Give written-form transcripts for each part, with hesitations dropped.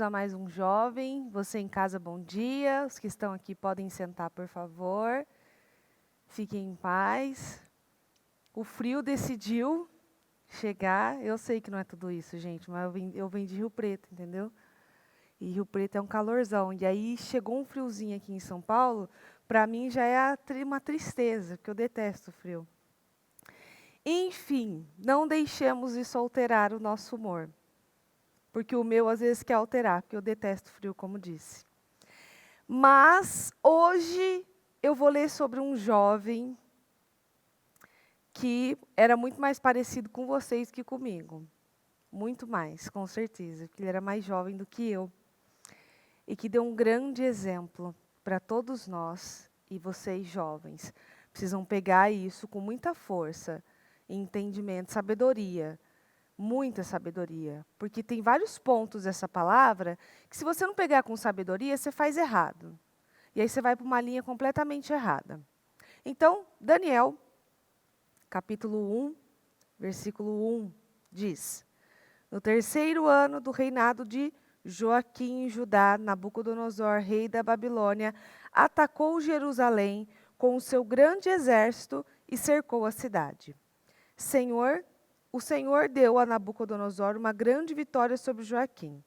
Bem-vindos a mais um Jovem. Você em casa, bom dia. Os que estão aqui podem sentar, por favor. Fiquem em paz. O frio decidiu chegar. Eu sei que não é tudo isso, gente, mas eu vim de Rio Preto, entendeu? E Rio Preto é um calorzão. E aí chegou um friozinho aqui em São Paulo. Para mim já é uma tristeza, porque eu detesto o frio. Enfim, não deixemos isso alterar o nosso humor. Porque o meu às vezes quer alterar, porque eu detesto frio, como disse. Mas hoje eu vou ler sobre um jovem que era muito mais parecido com vocês que comigo. Muito mais, com certeza, porque ele era mais jovem do que eu. E que deu um grande exemplo para todos nós e vocês jovens. Precisam pegar isso com muita força, entendimento, sabedoria. Muita sabedoria, porque tem vários pontos dessa palavra que se você não pegar com sabedoria, você faz errado. E aí você vai para uma linha completamente errada. Então, Daniel, capítulo 1, versículo 1, diz: No terceiro ano do reinado de Joaquim em Judá, Nabucodonosor, rei da Babilônia, atacou Jerusalém com o seu grande exército e cercou a cidade. O Senhor deu a Nabucodonosor uma grande vitória sobre Joaquim,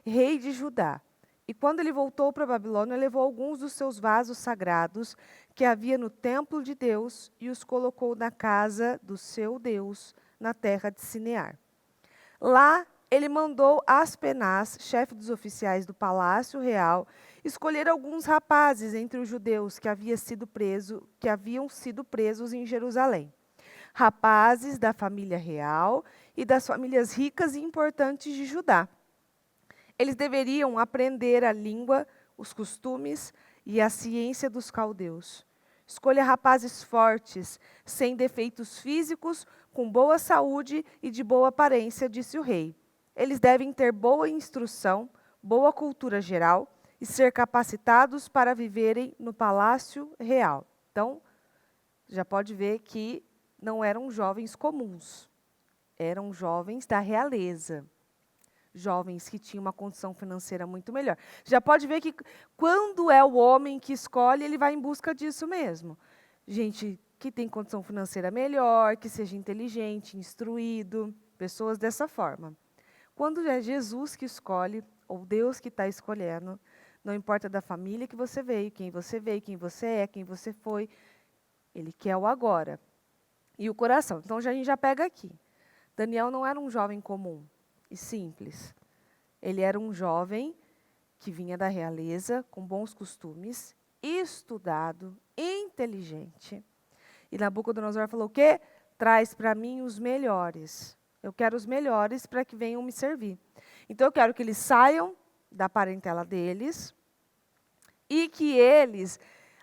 rei de Judá. E quando ele voltou para a Babilônia, levou alguns dos seus vasos sagrados que havia no templo de Deus e os colocou na casa do seu Deus, na terra de Sinear. Lá, ele mandou Aspenaz, chefe dos oficiais do palácio real, escolher alguns rapazes entre os judeus que haviam sido presos em Jerusalém. Rapazes da família real e das famílias ricas e importantes de Judá. Eles deveriam aprender a língua, os costumes e a ciência dos caldeus. Escolha rapazes fortes, sem defeitos físicos, com boa saúde e de boa aparência, disse o rei. Eles devem ter boa instrução, boa cultura geral e ser capacitados para viverem no palácio real. Então, já pode ver que não eram jovens comuns, eram jovens da realeza, jovens que tinham uma condição financeira muito melhor. Já pode ver que quando é o homem que escolhe, ele vai em busca disso mesmo. Gente que tem condição financeira melhor, que seja inteligente, instruído, pessoas dessa forma. Quando é Jesus que escolhe, ou Deus que está escolhendo, não importa da família que você veio, quem você é, quem você foi, ele quer o agora. E o coração. Então, a gente já pega aqui. Daniel não era um jovem comum e simples. Ele era um jovem que vinha da realeza, com bons costumes, estudado, inteligente. E Nabucodonosor falou o quê? Traz para mim os melhores. Eu quero os melhores para que venham me servir. Então, eu quero que eles saiam da parentela deles e que eles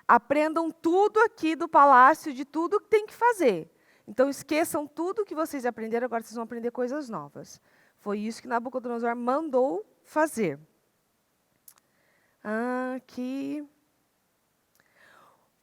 aprendam tudo aqui do palácio, de tudo que tem que fazer. Então, esqueçam tudo que vocês aprenderam, agora vocês vão aprender coisas novas. Foi isso que Nabucodonosor mandou fazer. Aqui.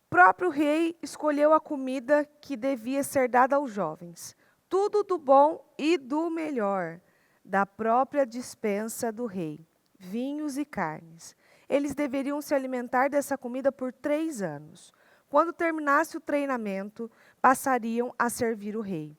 O próprio rei escolheu a comida que devia ser dada aos jovens. Tudo do bom e do melhor, da própria despensa do rei, vinhos e carnes. Eles deveriam se alimentar dessa comida por 3 anos. Quando terminasse o treinamento, passariam a servir o rei.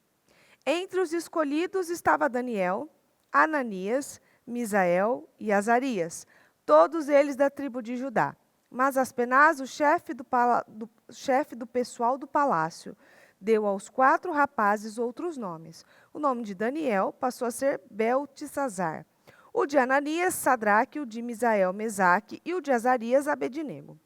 Entre os escolhidos estava Daniel, Ananias, Misael e Azarias, todos eles da tribo de Judá. Mas Aspenaz, o chefe do pessoal do palácio, deu aos 4 rapazes outros nomes. O nome de Daniel passou a ser Beltesazar. O de Ananias, Sadraque, o de Misael, Mesaque e o de Azarias, Abednego.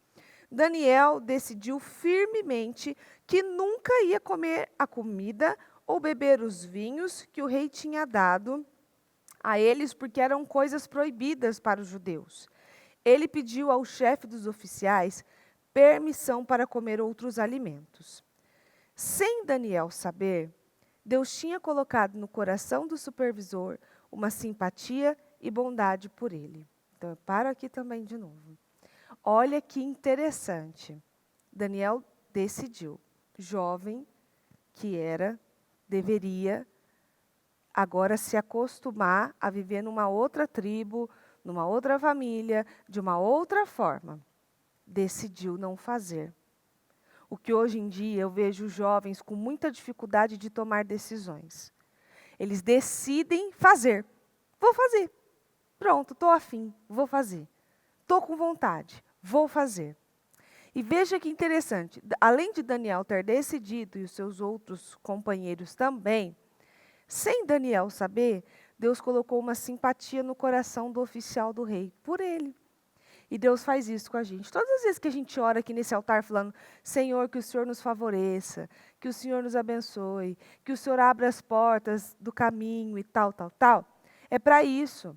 Daniel decidiu firmemente que nunca ia comer a comida ou beber os vinhos que o rei tinha dado a eles, porque eram coisas proibidas para os judeus. Ele pediu ao chefe dos oficiais permissão para comer outros alimentos. Sem Daniel saber, Deus tinha colocado no coração do supervisor uma simpatia e bondade por ele. Então, eu paro aqui também de novo. Olha que interessante. Daniel decidiu, jovem que era, deveria agora se acostumar a viver numa outra tribo, numa outra família, de uma outra forma, decidiu não fazer. O que hoje em dia eu vejo jovens com muita dificuldade de tomar decisões. Eles decidem fazer. Vou fazer. Pronto, estou afim, vou fazer. Estou com vontade, vou fazer. E veja que interessante, além de Daniel ter decidido e os seus outros companheiros também, sem Daniel saber, Deus colocou uma simpatia no coração do oficial do rei, por ele. E Deus faz isso com a gente. Todas as vezes que a gente ora aqui nesse altar falando, Senhor, que o Senhor nos favoreça, que o Senhor nos abençoe, que o Senhor abra as portas do caminho e tal, tal, tal, é para isso.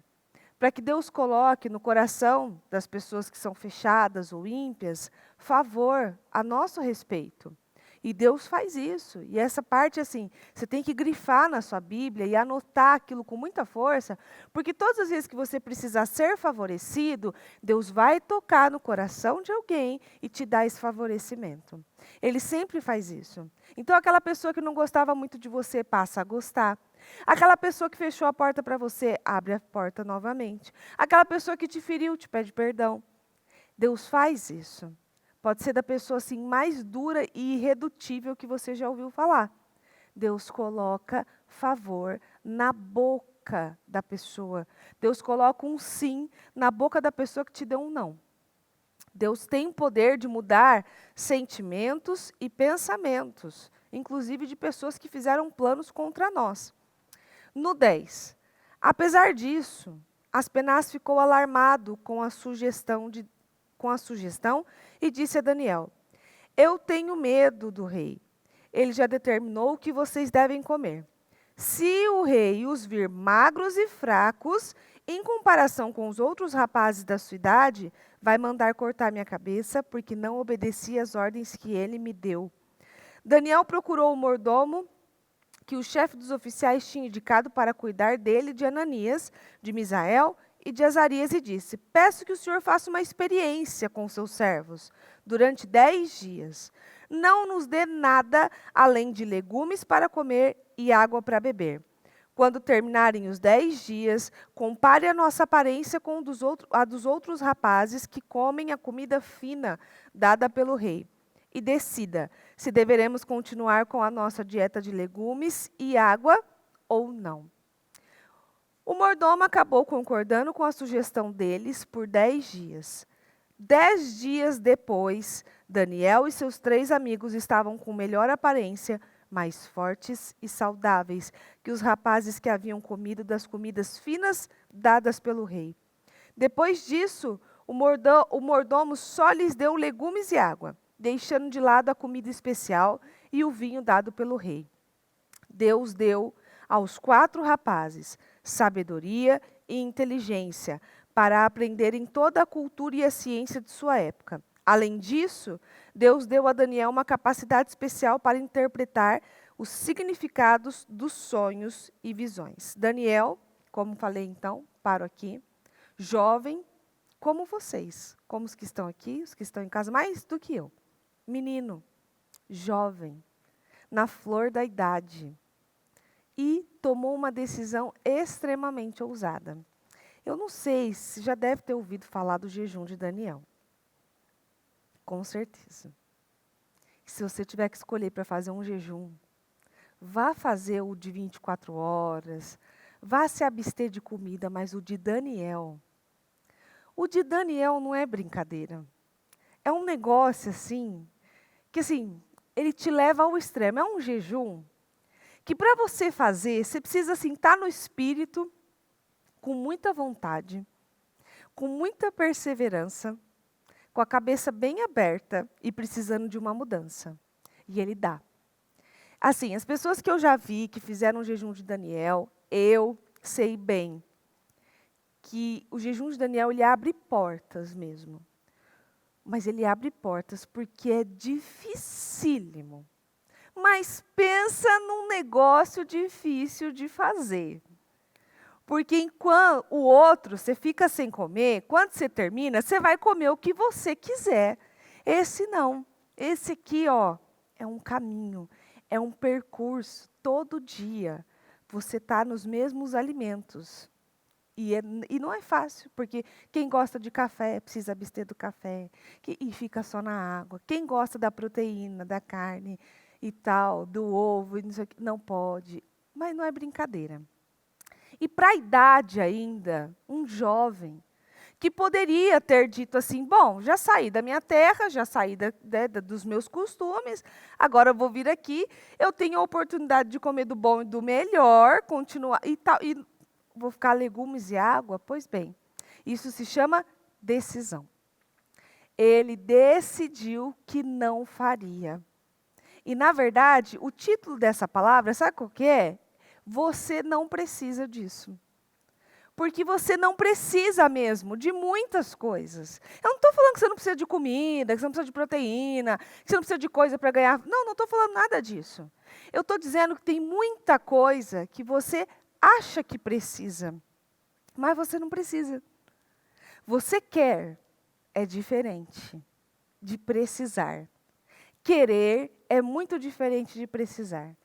Para que Deus coloque no coração das pessoas que são fechadas ou ímpias, favor a nosso respeito. E Deus faz isso. E essa parte, assim, você tem que grifar na sua Bíblia e anotar aquilo com muita força, porque todas as vezes que você precisar ser favorecido, Deus vai tocar no coração de alguém e te dar esse favorecimento. Ele sempre faz isso. Então, aquela pessoa que não gostava muito de você passa a gostar. Aquela pessoa que fechou a porta para você, abre a porta novamente. Aquela pessoa que te feriu, te pede perdão. Deus faz isso. Pode ser da pessoa assim mais dura e irredutível que você já ouviu falar. Deus coloca favor na boca da pessoa. Deus coloca um sim na boca da pessoa que te deu um não. Deus tem poder de mudar sentimentos e pensamentos, inclusive de pessoas que fizeram planos contra nós. No 10, apesar disso, Aspenaz ficou alarmado com a sugestão e disse a Daniel, eu tenho medo do rei. Ele já determinou o que vocês devem comer. Se o rei os vir magros e fracos, em comparação com os outros rapazes da sua idade, vai mandar cortar minha cabeça, porque não obedeci às ordens que ele me deu. Daniel procurou o mordomo que o chefe dos oficiais tinha indicado para cuidar dele, de Ananias, de Misael e de Azarias, e disse, peço que o senhor faça uma experiência com seus servos durante 10 dias. Não nos dê nada além de legumes para comer e água para beber. Quando terminarem os 10 dias, compare a nossa aparência com a dos outros rapazes que comem a comida fina dada pelo rei. E decida se deveremos continuar com a nossa dieta de legumes e água ou não. O mordomo acabou concordando com a sugestão deles por 10 dias. 10 dias depois, Daniel e seus 3 amigos estavam com melhor aparência, mais fortes e saudáveis que os rapazes que haviam comido das comidas finas dadas pelo rei. Depois disso, o mordomo só lhes deu legumes e água, deixando de lado a comida especial e o vinho dado pelo rei. Deus deu aos 4 rapazes sabedoria e inteligência para aprenderem toda a cultura e a ciência de sua época. Além disso, Deus deu a Daniel uma capacidade especial para interpretar os significados dos sonhos e visões. Daniel, como falei então, paro aqui, jovem como vocês, como os que estão aqui, os que estão em casa, mais do que eu. Menino, jovem, na flor da idade, e tomou uma decisão extremamente ousada. Eu não sei se já deve ter ouvido falar do jejum de Daniel. Com certeza. Se você tiver que escolher para fazer um jejum, vá fazer o de 24 horas, vá se abster de comida, mas o de Daniel. O de Daniel não é brincadeira. É um negócio assim, que assim, ele te leva ao extremo. É um jejum que para você fazer, você precisa assim, estar no espírito, com muita vontade, com muita perseverança, com a cabeça bem aberta e precisando de uma mudança. E ele dá. Assim, as pessoas que eu já vi que fizeram o jejum de Daniel, eu sei bem que o jejum de Daniel ele abre portas mesmo. Mas ele abre portas porque é dificílimo. Mas pensa num negócio difícil de fazer. Porque enquanto o outro, você fica sem comer, quando você termina, você vai comer o que você quiser. Esse não. Esse aqui, ó, é um caminho, é um percurso todo dia. Você está nos mesmos alimentos. E não é fácil, porque quem gosta de café precisa abster do café e fica só na água. Quem gosta da proteína, da carne e tal, do ovo, e não sei o que, não pode. Mas não é brincadeira. E para a idade ainda, um jovem, que poderia ter dito assim, bom, já saí da minha terra, já saí dos meus costumes, agora eu vou vir aqui, eu tenho a oportunidade de comer do bom e do melhor, continuar, e tal, e vou ficar legumes e água? Pois bem, isso se chama decisão. Ele decidiu que não faria. E, na verdade, o título dessa palavra, sabe qual que é? Você não precisa disso. Porque você não precisa mesmo de muitas coisas. Eu não estou falando que você não precisa de comida, que você não precisa de proteína, que você não precisa de coisa para ganhar. Não estou falando nada disso. Eu estou dizendo que tem muita coisa que você acha que precisa, mas você não precisa. Você quer é diferente de precisar. Querer é muito diferente de precisar.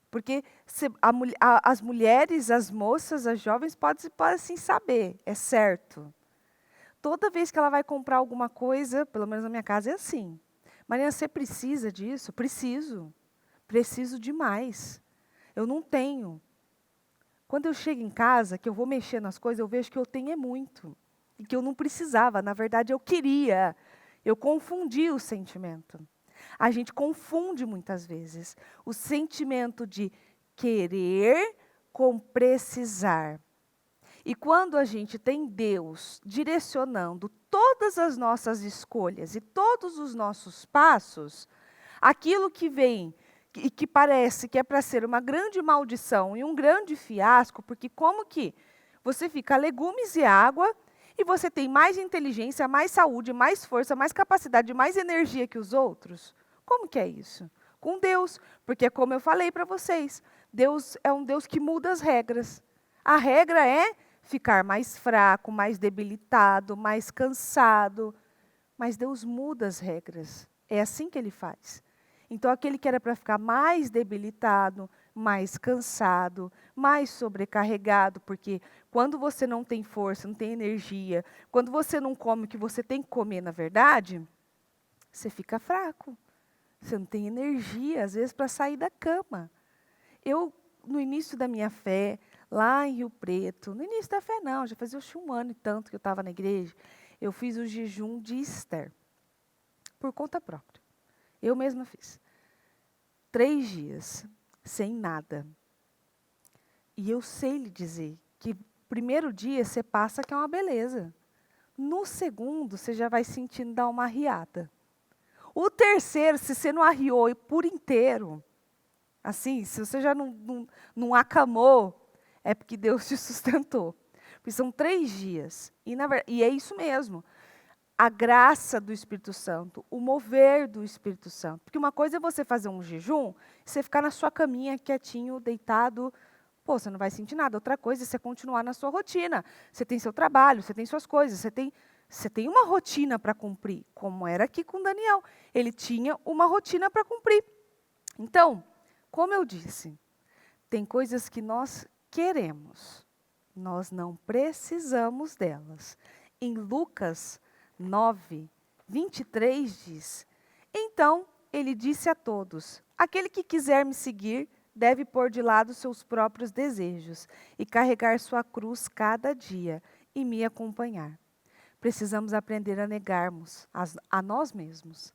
Porque as mulheres, as moças, as jovens podem assim saber, é certo. Toda vez que ela vai comprar alguma coisa, pelo menos na minha casa é assim. Mariana, você precisa disso? Preciso. Preciso demais. Eu não tenho. Quando eu chego em casa, que eu vou mexer nas coisas, eu vejo que eu tenho é muito. E que eu não precisava, na verdade eu queria. Eu confundi o sentimento. A gente confunde muitas vezes o sentimento de querer com precisar. E quando a gente tem Deus direcionando todas as nossas escolhas e todos os nossos passos, aquilo que vem e que parece que é para ser uma grande maldição e um grande fiasco, porque como que você fica legumes e água e você tem mais inteligência, mais saúde, mais força, mais capacidade, mais energia que os outros? Como que é isso? Com Deus, porque como eu falei para vocês, Deus é um Deus que muda as regras. A regra é ficar mais fraco, mais debilitado, mais cansado, mas Deus muda as regras. É assim que Ele faz. Então, aquele que era para ficar mais debilitado, mais cansado, mais sobrecarregado, porque quando você não tem força, não tem energia, quando você não come o que você tem que comer, na verdade, você fica fraco. Você não tem energia, às vezes, para sair da cama. Eu, no início da minha fé, lá em Rio Preto, no início da fé não, já fazia um ano e tanto que eu estava na igreja, eu fiz o jejum de Esther, por conta própria. Eu mesma fiz. 3 dias, sem nada. E eu sei lhe dizer que primeiro dia você passa que é uma beleza. No segundo, você já vai sentindo dar uma arriada. O terceiro, se você não arriou por inteiro, assim, se você já não acamou, é porque Deus te sustentou. Porque são 3 dias. E é isso mesmo. A graça do Espírito Santo, o mover do Espírito Santo. Porque uma coisa é você fazer um jejum, você ficar na sua caminha, quietinho, deitado, pô, você não vai sentir nada. Outra coisa é você continuar na sua rotina. Você tem seu trabalho, você tem suas coisas, você tem uma rotina para cumprir, como era aqui com Daniel. Ele tinha uma rotina para cumprir. Então, como eu disse, tem coisas que nós queremos, nós não precisamos delas. Em Lucas 9, 23 diz: Então ele disse a todos: Aquele que quiser me seguir deve pôr de lado seus próprios desejos e carregar sua cruz cada dia e me acompanhar. Precisamos aprender a negarmos a nós mesmos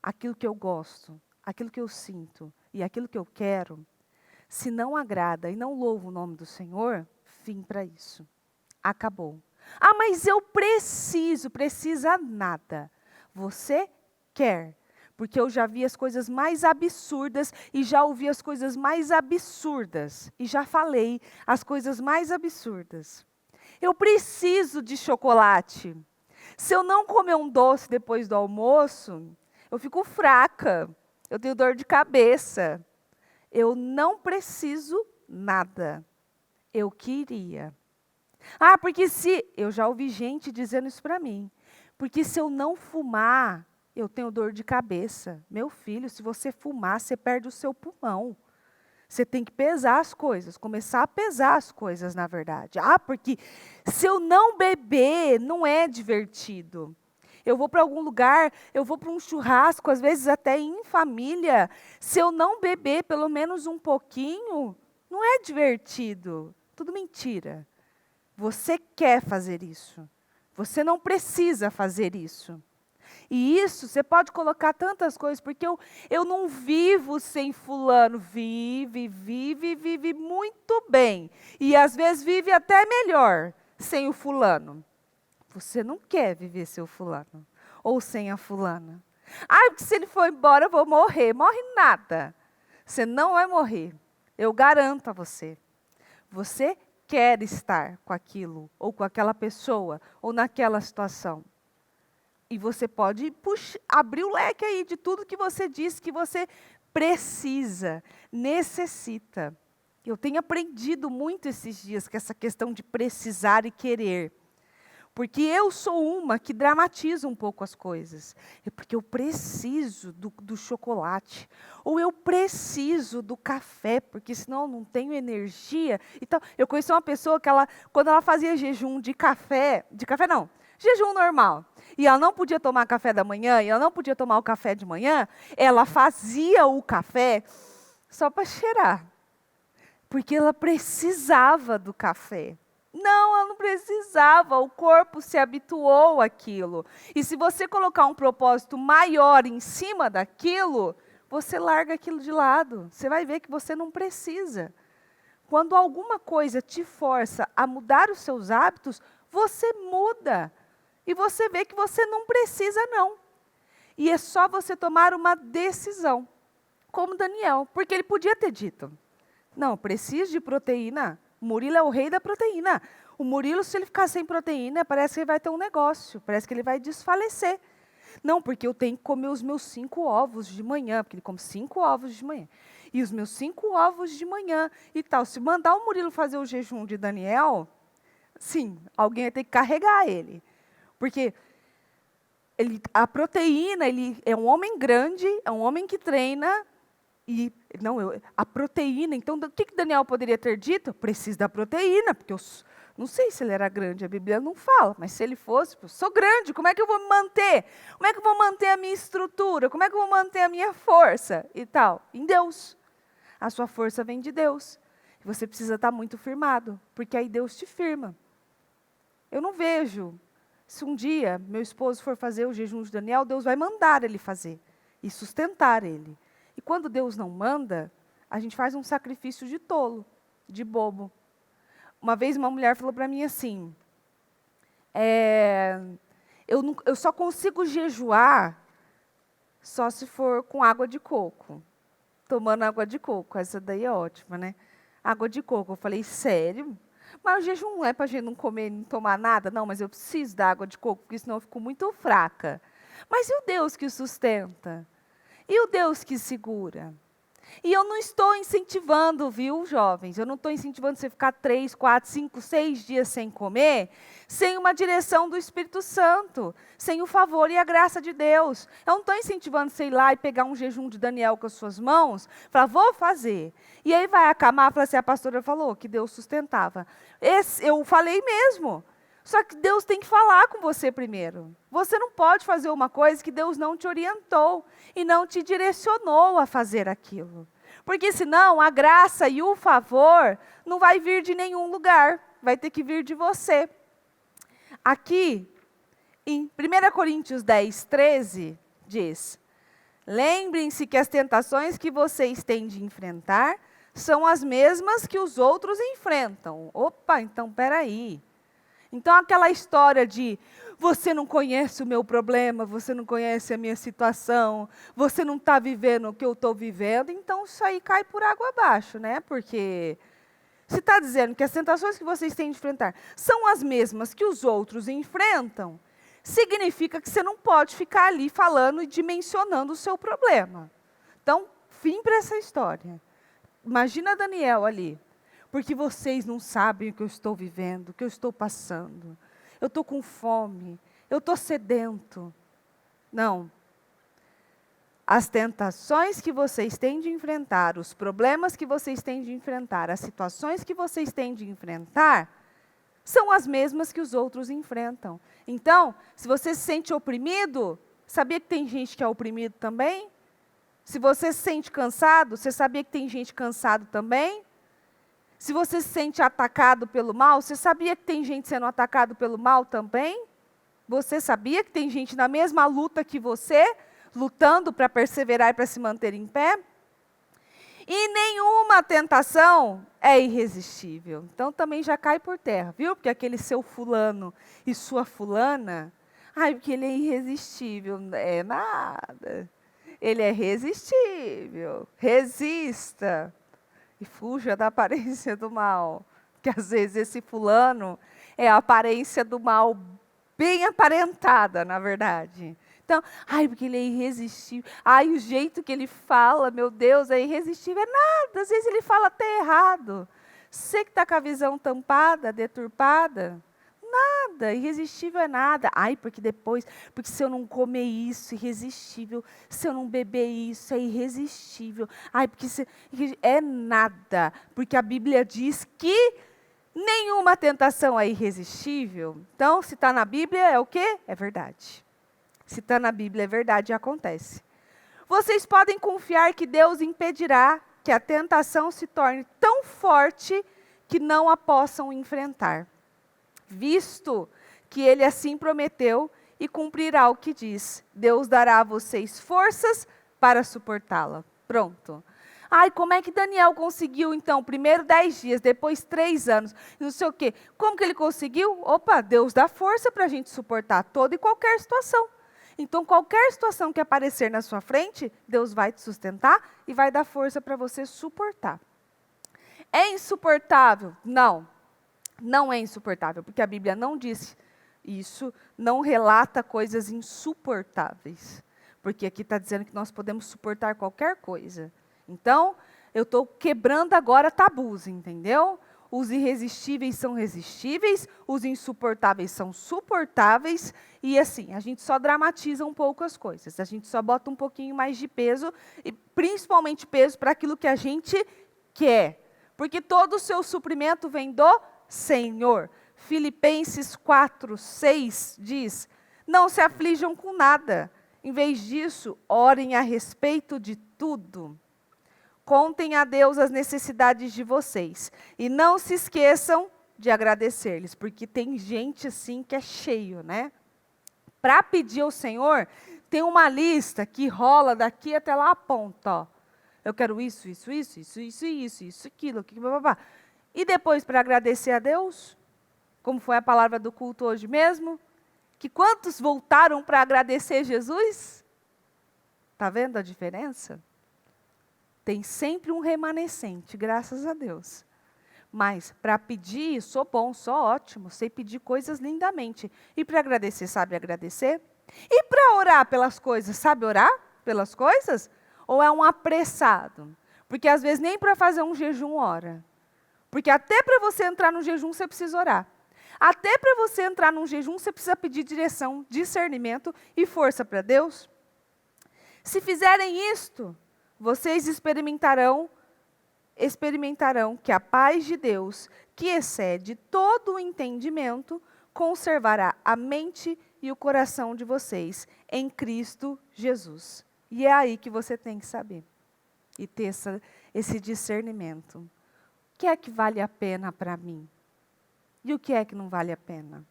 aquilo que eu gosto, aquilo que eu sinto e aquilo que eu quero. Se não agrada e não louvo o nome do Senhor, fim para isso. Acabou. Ah, mas eu precisa nada. Você quer, porque eu já vi as coisas mais absurdas e já ouvi as coisas mais absurdas e já falei as coisas mais absurdas. Eu preciso de chocolate. Se eu não comer um doce depois do almoço, eu fico fraca, eu tenho dor de cabeça. Eu não preciso nada. Eu queria. Ah, porque se... Eu já ouvi gente dizendo isso para mim. Porque se eu não fumar, eu tenho dor de cabeça. Meu filho, se você fumar, você perde o seu pulmão. Você tem que pesar as coisas, começar a pesar as coisas, na verdade. Porque se eu não beber, não é divertido. Eu vou para algum lugar, eu vou para um churrasco, às vezes até em família. Se eu não beber pelo menos um pouquinho, não é divertido. Tudo mentira. Você quer fazer isso. Você não precisa fazer isso. E isso, você pode colocar tantas coisas, porque eu não vivo sem fulano. Vive muito bem. E às vezes vive até melhor sem o fulano. Você não quer viver sem o fulano. Ou sem a fulana. Porque se ele for embora eu vou morrer. Morre nada. Você não vai morrer. Eu garanto a você. Você quer estar com aquilo, ou com aquela pessoa, ou naquela situação. E você pode abrir o leque aí de tudo que você diz que você precisa, necessita. Eu tenho aprendido muito esses dias com essa questão de precisar e querer. Porque eu sou uma que dramatiza um pouco as coisas. É porque eu preciso do chocolate. Ou eu preciso do café, porque senão eu não tenho energia. Então, eu conheci uma pessoa que quando ela fazia jejum de café não, jejum normal. E ela não podia tomar café da manhã, e ela não podia tomar o café de manhã, ela fazia o café só para cheirar. Porque ela precisava do café. Não, ela não precisava, o corpo se habituou àquilo. E se você colocar um propósito maior em cima daquilo, você larga aquilo de lado. Você vai ver que você não precisa. Quando alguma coisa te força a mudar os seus hábitos, você muda. E você vê que você não precisa, não. E é só você tomar uma decisão, como Daniel, porque ele podia ter dito, não, preciso de proteína. O Murilo é o rei da proteína. O Murilo, se ele ficar sem proteína, parece que ele vai ter um negócio, parece que ele vai desfalecer. Não, porque eu tenho que comer os meus 5 ovos de manhã, porque ele come 5 ovos de manhã. E os meus 5 ovos de manhã e tal. Se mandar o Murilo fazer o jejum de Daniel, sim, alguém vai ter que carregar ele. Porque a proteína, ele é um homem grande, é um homem que treina, a proteína, então o que Daniel poderia ter dito? Preciso da proteína, porque eu não sei se ele era grande, a Bíblia não fala, mas se ele fosse, eu sou grande, como é que eu vou me manter? Como é que eu vou manter a minha estrutura? Como é que eu vou manter a minha força? E tal, em Deus. A sua força vem de Deus. Você precisa estar muito firmado, porque aí Deus te firma. Eu não vejo, se um dia meu esposo for fazer o jejum de Daniel, Deus vai mandar ele fazer e sustentar ele. E quando Deus não manda, a gente faz um sacrifício de tolo, de bobo. Uma vez uma mulher falou para mim assim, eu só consigo jejuar só se for com água de coco. Tomando água de coco, essa daí é ótima, né? Água de coco. Eu falei, sério? Mas o jejum não é para a gente não comer, não tomar nada? Não, mas eu preciso da água de coco, porque senão eu fico muito fraca. Mas e o Deus que o sustenta? E o Deus que segura? E eu não estou incentivando, viu, jovens? Eu não estou incentivando você ficar 3, 4, 5, 6 dias sem comer, sem uma direção do Espírito Santo, sem o favor e a graça de Deus. Eu não estou incentivando você ir lá e pegar um jejum de Daniel com as suas mãos, falar, vou fazer. E aí vai acamar, falar assim, a pastora falou que Deus sustentava. Eu falei mesmo. Só que Deus tem que falar com você primeiro. Você não pode fazer uma coisa que Deus não te orientou e não te direcionou a fazer aquilo. Porque senão a graça e o favor não vai vir de nenhum lugar, vai ter que vir de você. Aqui, em 1 Coríntios 10, 13, diz, lembrem-se que as tentações que vocês têm de enfrentar são as mesmas que os outros enfrentam. Opa, então peraí. Então, aquela história de você não conhece o meu problema, você não conhece a minha situação, você não está vivendo o que eu estou vivendo, então isso aí cai por água abaixo, né? Porque se está dizendo que as tentações que vocês têm de enfrentar são as mesmas que os outros enfrentam, significa que você não pode ficar ali falando e dimensionando o seu problema. Então, fim para essa história. Imagina Daniel ali. Porque vocês não sabem o que eu estou vivendo, o que eu estou passando. Eu estou com fome, eu estou sedento. Não. as tentações que vocês têm de enfrentar, os problemas que vocês têm de enfrentar, as situações que vocês têm de enfrentar, são as mesmas que os outros enfrentam. Então, se você se sente oprimido, sabia que tem gente que é oprimido também? Se você se sente cansado, você sabia que tem gente cansado também? Se você se sente atacado pelo mal, você sabia que tem gente sendo atacado pelo mal também? Você sabia que tem gente na mesma luta que você, lutando para perseverar e para se manter em pé? E nenhuma tentação é irresistível. Então também já cai por terra, viu? Porque aquele seu fulano e sua fulana, ai, porque ele é irresistível. Não é nada. Ele é resistível. Resista. E fuja da aparência do mal. Porque às vezes esse fulano é a aparência do mal bem aparentada, na verdade. Então, ai, porque ele é irresistível. Ai, o jeito que ele fala, meu Deus, é irresistível. É nada, às vezes ele fala até errado. Você que está com a visão tampada, deturpada, nada, irresistível é nada. Ai, porque se eu não comer isso, irresistível. Se eu não beber isso, é irresistível. Ai, é nada. Porque a Bíblia diz que nenhuma tentação é irresistível. Então, se está na Bíblia, é o quê? É verdade. Se está na Bíblia, é verdade e acontece. Vocês podem confiar que Deus impedirá que a tentação se torne tão forte que não a possam enfrentar, visto que Ele assim prometeu e cumprirá o que diz. Deus dará a vocês forças para suportá-la. Pronto. Ai, como é que Daniel conseguiu, então, primeiro 10 dias, depois 3 anos, não sei o quê. Como que ele conseguiu? Opa, Deus dá força para a gente suportar toda e qualquer situação. Então, qualquer situação que aparecer na sua frente, Deus vai te sustentar e vai dar força para você suportar. É insuportável? Não, não é insuportável, porque a Bíblia não diz isso, não relata coisas insuportáveis. Porque aqui está dizendo que nós podemos suportar qualquer coisa. Então, eu estou quebrando agora tabus, entendeu? Os irresistíveis são resistíveis, os insuportáveis são suportáveis, e assim, a gente só dramatiza um pouco as coisas, a gente só bota um pouquinho mais de peso, e principalmente peso para aquilo que a gente quer, porque todo o seu suprimento vem do Senhor. Filipenses 4:6 diz, não se aflijam com nada, em vez disso, orem a respeito de tudo. Contem a Deus as necessidades de vocês. E não se esqueçam de agradecer-lhes, porque tem gente assim que é cheio, né? Para pedir ao Senhor, tem uma lista que rola daqui até lá a ponta, ó. Eu quero isso, aquilo, blá. E depois, para agradecer a Deus, como foi a palavra do culto hoje mesmo, que quantos voltaram para agradecer Jesus? Está vendo a diferença? Tem sempre um remanescente, graças a Deus. Mas para pedir, sou bom, sou ótimo, sei pedir coisas lindamente. E para agradecer, sabe agradecer? E para orar pelas coisas, sabe orar pelas coisas? Ou é um apressado? Porque às vezes nem para fazer um jejum ora. Porque até para você entrar no jejum você precisa orar. Até para você entrar num jejum você precisa pedir direção, discernimento e força para Deus. Se fizerem isto, vocês experimentarão que a paz de Deus, que excede todo o entendimento, conservará a mente e o coração de vocês em Cristo Jesus. E é aí que você tem que saber e ter esse discernimento. O que é que vale a pena para mim? E o que é que não vale a pena?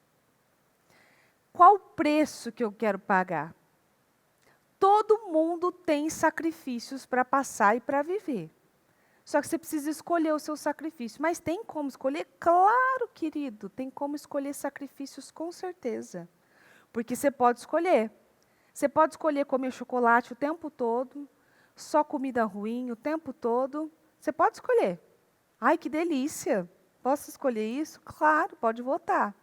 Qual o preço que eu quero pagar? Todo mundo tem sacrifícios para passar e para viver. Só que você precisa escolher o seu sacrifício. Mas tem como escolher? Claro, querido, tem como escolher sacrifícios com certeza. Porque você pode escolher. Você pode escolher comer chocolate o tempo todo, só comida ruim o tempo todo. Você pode escolher. Ai, que delícia! Posso escolher isso? Claro, pode votar.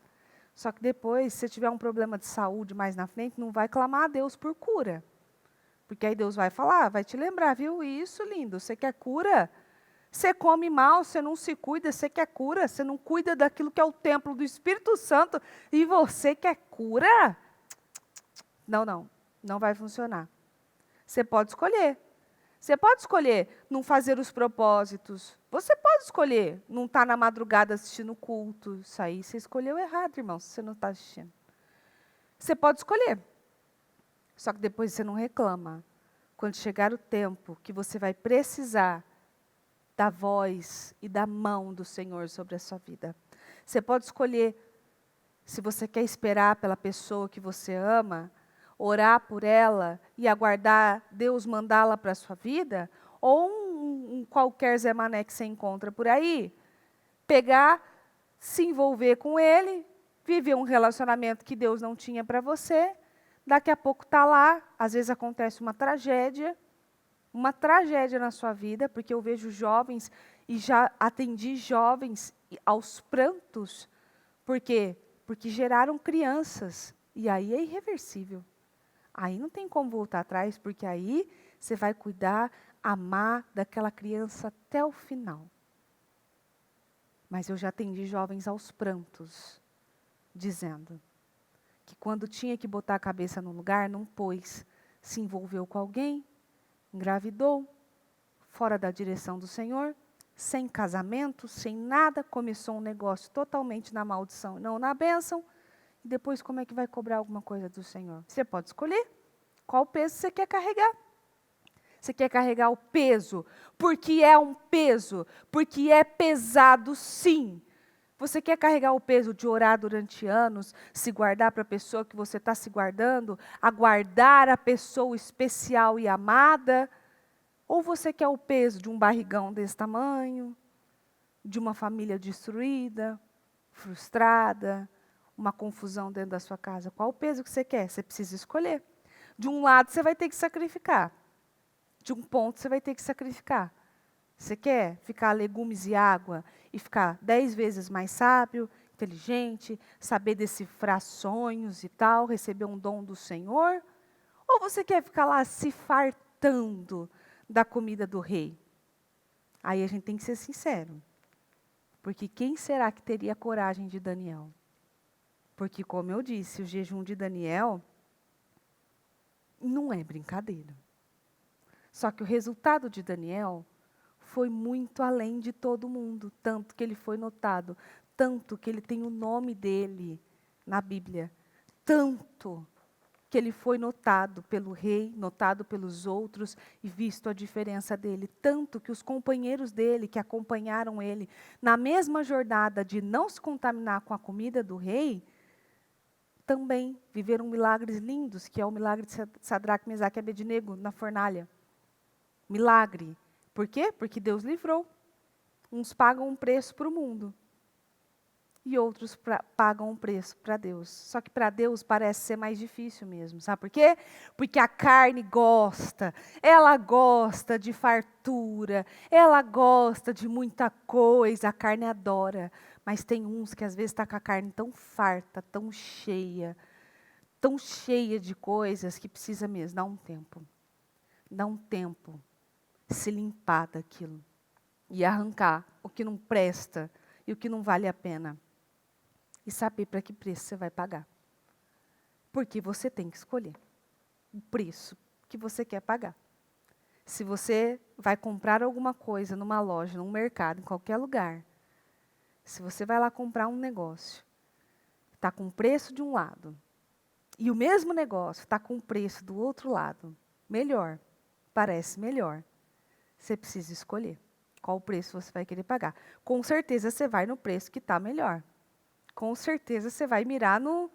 Só que depois, se você tiver um problema de saúde mais na frente, não vai clamar a Deus por cura. Porque aí Deus vai falar, vai te lembrar, viu? Isso, lindo, você quer cura? Você come mal, você não se cuida, você quer cura? Você não cuida daquilo que é o templo do Espírito Santo e você quer cura? Não vai funcionar. Você pode escolher. Você pode escolher não fazer os propósitos. Você pode escolher não estar na madrugada assistindo culto. Isso aí você escolheu errado, irmão, se você não está assistindo. Você pode escolher. Só que depois você não reclama. Quando chegar o tempo que você vai precisar da voz e da mão do Senhor sobre a sua vida. Você pode escolher se você quer esperar pela pessoa que você ama, orar por ela e aguardar Deus mandá-la para a sua vida, ou um qualquer Zé Mané que você encontra por aí, pegar, se envolver com ele, viver um relacionamento que Deus não tinha para você, daqui a pouco está lá, às vezes acontece uma tragédia na sua vida, porque eu vejo jovens, e já atendi jovens aos prantos, por quê? Porque geraram crianças, e aí é irreversível. Aí não tem como voltar atrás, porque aí você vai cuidar, amar daquela criança até o final. Mas eu já atendi jovens aos prantos, dizendo que quando tinha que botar a cabeça no lugar, não pôs, se envolveu com alguém, engravidou, fora da direção do Senhor, sem casamento, sem nada, começou um negócio totalmente na maldição, não na bênção, e depois como é que vai cobrar alguma coisa do Senhor? Você pode escolher qual peso você quer carregar. Você quer carregar o peso, porque é um peso, porque é pesado sim. Você quer carregar o peso de orar durante anos, se guardar para a pessoa que você está se guardando, aguardar a pessoa especial e amada? Ou você quer o peso de um barrigão desse tamanho, de uma família destruída, frustrada, uma confusão dentro da sua casa? Qual o peso que você quer? Você precisa escolher. De um lado você vai ter que sacrificar. De um ponto você vai ter que sacrificar. Você quer ficar legumes e água e ficar 10 vezes mais sábio, inteligente, saber decifrar sonhos e tal, receber um dom do Senhor? Ou você quer ficar lá se fartando da comida do rei? Aí a gente tem que ser sincero. Porque quem será que teria coragem de Daniel? Porque, como eu disse, o jejum de Daniel não é brincadeira. Só que o resultado de Daniel foi muito além de todo mundo, tanto que ele foi notado, tanto que ele tem o nome dele na Bíblia, tanto que ele foi notado pelo rei, notado pelos outros e visto a diferença dele, tanto que os companheiros dele que acompanharam ele na mesma jornada de não se contaminar com a comida do rei, também viveram milagres lindos, que é o milagre de Sadraque, Mesaque e Abednego na fornalha. Milagre. Por quê? Porque Deus livrou. Uns pagam um preço para o mundo. E outros pagam um preço para Deus. Só que para Deus parece ser mais difícil mesmo. Sabe por quê? Porque a carne gosta. Ela gosta de fartura. Ela gosta de muita coisa. A carne adora. Mas tem uns que às vezes está com a carne tão farta, tão cheia de coisas que precisa mesmo dar um tempo. Dar um tempo. Se limpar daquilo e arrancar o que não presta e o que não vale a pena e saber para que preço você vai pagar, porque você tem que escolher o preço que você quer pagar. Se você vai comprar alguma coisa numa loja, num mercado, em qualquer lugar, se você vai lá comprar um negócio, está com o preço de um lado e o mesmo negócio está com o preço do outro lado, melhor, parece melhor. Você precisa escolher qual o preço você vai querer pagar. Com certeza você vai no preço que está melhor. Com certeza você vai mirar no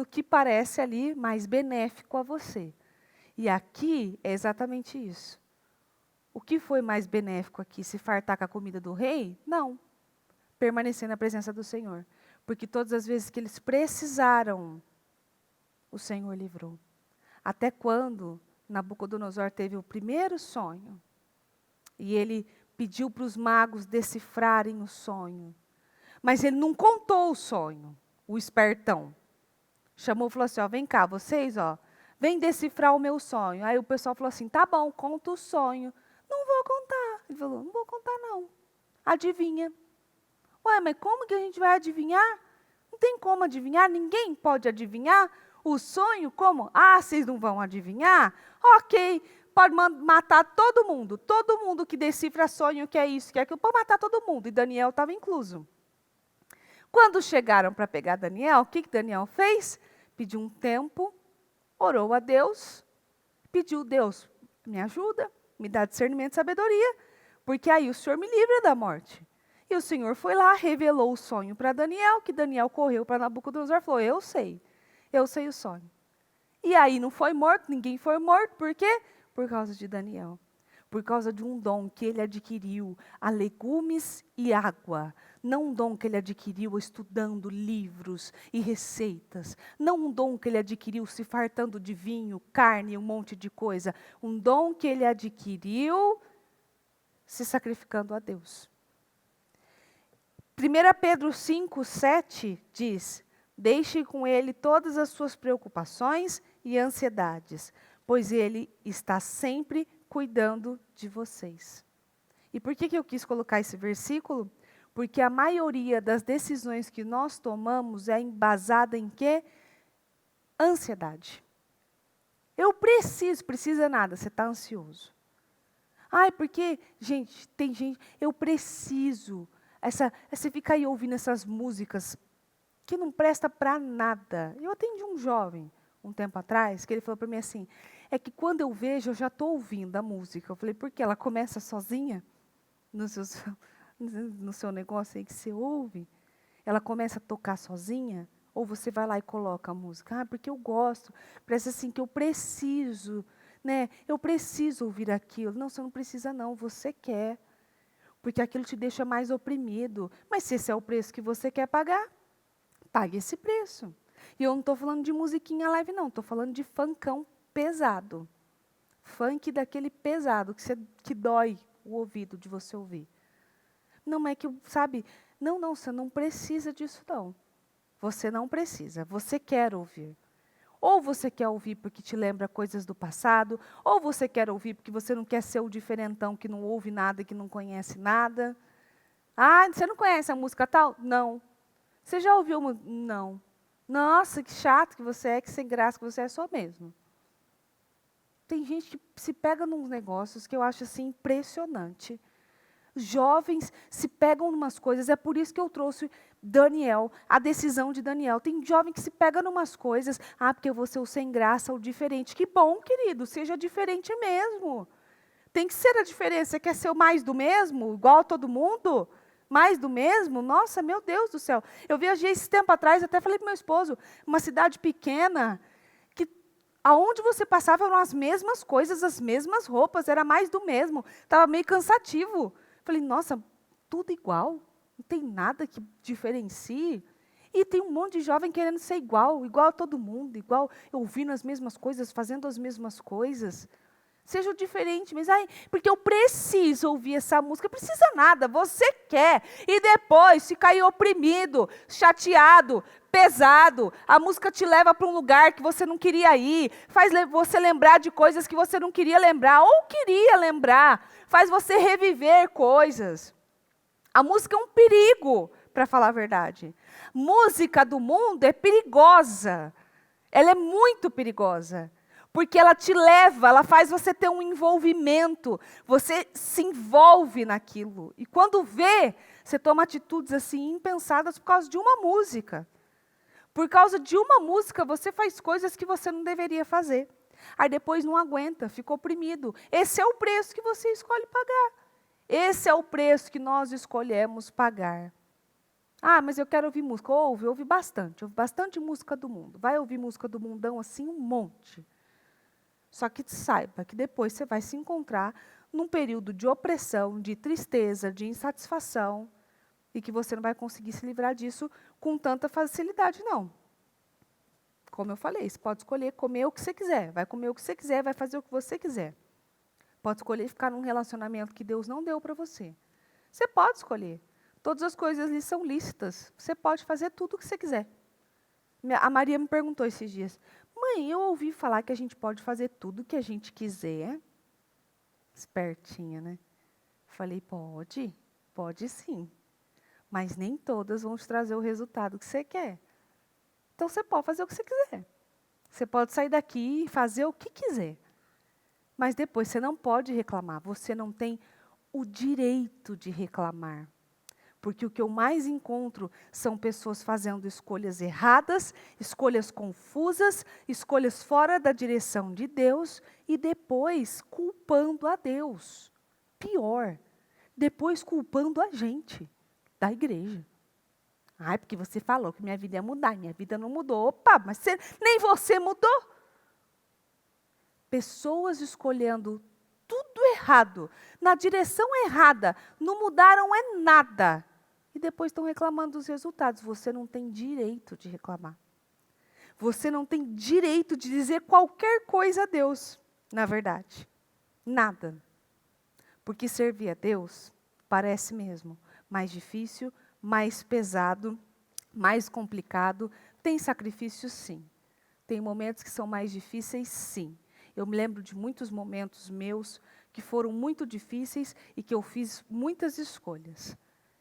que parece ali mais benéfico a você. E aqui é exatamente isso. O que foi mais benéfico aqui? Se fartar com a comida do rei? Não. Permanecer na presença do Senhor. Porque todas as vezes que eles precisaram, o Senhor livrou. Até quando Nabucodonosor teve o primeiro sonho, e ele pediu para os magos decifrarem o sonho. Mas ele não contou o sonho, o espertão. Chamou e falou assim, vem cá, vocês, vem decifrar o meu sonho. Aí o pessoal falou assim, tá bom, conta o sonho. Não vou contar. Ele falou, não vou contar não. Adivinha. Ué, mas como que a gente vai adivinhar? Não tem como adivinhar, ninguém pode adivinhar o sonho. Como? Ah, vocês não vão adivinhar? Ok. pode matar todo mundo que decifra sonho, que é isso, que é aquilo, pode matar todo mundo. E Daniel estava incluso. Quando chegaram para pegar Daniel, o que Daniel fez? Pediu um tempo, orou a Deus, pediu, Deus, me ajuda, me dá discernimento e sabedoria, porque aí o Senhor me livra da morte. E o Senhor foi lá, revelou o sonho para Daniel, que Daniel correu para Nabucodonosor e falou, eu sei o sonho. E aí não foi morto, ninguém foi morto, por quê? Por causa de Daniel. Por causa de um dom que ele adquiriu a legumes e água. Não um dom que ele adquiriu estudando livros e receitas. Não um dom que ele adquiriu se fartando de vinho, carne e um monte de coisa. Um dom que ele adquiriu se sacrificando a Deus. 1 Pedro 5, 7 diz, deixe com ele todas as suas preocupações e ansiedades, pois ele está sempre cuidando de vocês. E por que eu quis colocar esse versículo? Porque a maioria das decisões que nós tomamos é embasada em quê? Ansiedade. Eu precisa nada, você está ansioso. Ai, porque, gente, tem gente, eu preciso. Você fica aí ouvindo essas músicas que não presta para nada. Eu atendi um jovem, um tempo atrás, que ele falou para mim assim, é que quando eu vejo, eu já estou ouvindo a música. Eu falei, por quê? Ela começa sozinha no seu negócio aí que você ouve? Ela começa a tocar sozinha? Ou você vai lá e coloca a música? Ah, porque eu gosto. Parece assim que eu preciso, né? Eu preciso ouvir aquilo. Não, você não precisa não, você quer. Porque aquilo te deixa mais oprimido. Mas se esse é o preço que você quer pagar, pague esse preço. E eu não estou falando de musiquinha leve, não. Estou falando de funkão pesado. Funk daquele pesado, que dói o ouvido de você ouvir. Não é que, sabe, não, você não precisa disso, não. Você não precisa, você quer ouvir. Ou você quer ouvir porque te lembra coisas do passado, ou você quer ouvir porque você não quer ser o diferentão que não ouve nada, que não conhece nada. Ah, você não conhece a música tal? Não. Você já ouviu? Não. Nossa, que chato que você é, que sem graça que você é, só mesmo. Tem gente que se pega nos negócios que eu acho assim impressionante. Jovens se pegam em umas coisas, é por isso que eu trouxe Daniel, a decisão de Daniel. Tem jovem que se pega em umas coisas, porque eu vou ser o sem graça, o diferente. Que bom, querido, seja diferente mesmo. Tem que ser a diferença. Você quer ser o mais do mesmo, igual a todo mundo? Mais do mesmo? Nossa, meu Deus do céu. Eu viajei esse tempo atrás, até falei para meu esposo, uma cidade pequena, que aonde você passava eram as mesmas coisas, as mesmas roupas, era mais do mesmo. Estava meio cansativo. Falei, nossa, tudo igual, não tem nada que diferencie. E tem um monte de jovem querendo ser igual a todo mundo, igual, ouvindo as mesmas coisas, fazendo as mesmas coisas. Seja diferente, mas porque eu preciso ouvir essa música, precisa nada, você quer. E depois fica aí oprimido, chateado, pesado. A música te leva para um lugar que você não queria ir, faz você lembrar de coisas que você não queria lembrar, ou queria lembrar, faz você reviver coisas. A música é um perigo, para falar a verdade. Música do mundo é perigosa, ela é muito perigosa. Porque ela te leva, ela faz você ter um envolvimento, você se envolve naquilo. E quando vê, você toma atitudes assim impensadas por causa de uma música. Por causa de uma música, você faz coisas que você não deveria fazer. Aí depois não aguenta, fica oprimido. Esse é o preço que você escolhe pagar. Esse é o preço que nós escolhemos pagar. Ah, mas eu quero ouvir música. Ouve bastante música do mundo. Vai ouvir música do mundão assim, um monte. Só que saiba que depois você vai se encontrar num período de opressão, de tristeza, de insatisfação, e que você não vai conseguir se livrar disso com tanta facilidade, não. Como eu falei, você pode escolher comer o que você quiser, vai comer o que você quiser, vai fazer o que você quiser. Pode escolher ficar num relacionamento que Deus não deu para você. Você pode escolher. Todas as coisas ali são lícitas. Você pode fazer tudo o que você quiser. A Maria me perguntou esses dias, mãe, eu ouvi falar que a gente pode fazer tudo o que a gente quiser. Espertinha, né? Falei, pode sim. Mas nem todas vão te trazer o resultado que você quer. Então, você pode fazer o que você quiser. Você pode sair daqui e fazer o que quiser. Mas depois você não pode reclamar, você não tem o direito de reclamar. Porque o que eu mais encontro são pessoas fazendo escolhas erradas, escolhas confusas, escolhas fora da direção de Deus e depois culpando a Deus. Pior, depois culpando a gente, da igreja. Ai, porque você falou que minha vida ia mudar, minha vida não mudou. Opa, mas nem você mudou. Pessoas escolhendo tudo errado, na direção errada, não mudaram nada. E depois estão reclamando dos resultados. Você não tem direito de reclamar. Você não tem direito de dizer qualquer coisa a Deus, na verdade. Nada. Porque servir a Deus parece mesmo mais difícil, mais pesado, mais complicado. Tem sacrifícios, sim. Tem momentos que são mais difíceis, sim. Eu me lembro de muitos momentos meus que foram muito difíceis e que eu fiz muitas escolhas.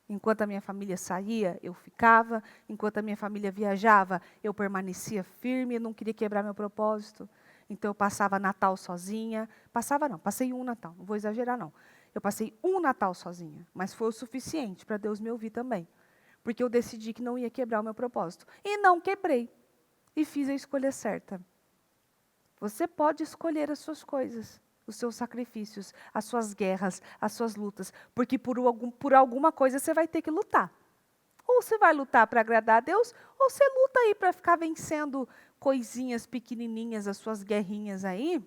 Enquanto a minha família saía, eu ficava. Enquanto a minha família viajava, eu permanecia firme, eu não queria quebrar meu propósito. Então eu passava Natal sozinha. Passei um Natal, não vou exagerar não. Eu passei um Natal sozinha, mas foi o suficiente para Deus me ouvir também. Porque eu decidi que não ia quebrar o meu propósito. E não quebrei. E fiz a escolha certa. Você pode escolher as suas coisas, os seus sacrifícios, as suas guerras, as suas lutas, porque por alguma coisa você vai ter que lutar. Ou você vai lutar para agradar a Deus, ou você luta aí para ficar vencendo coisinhas pequenininhas, as suas guerrinhas aí.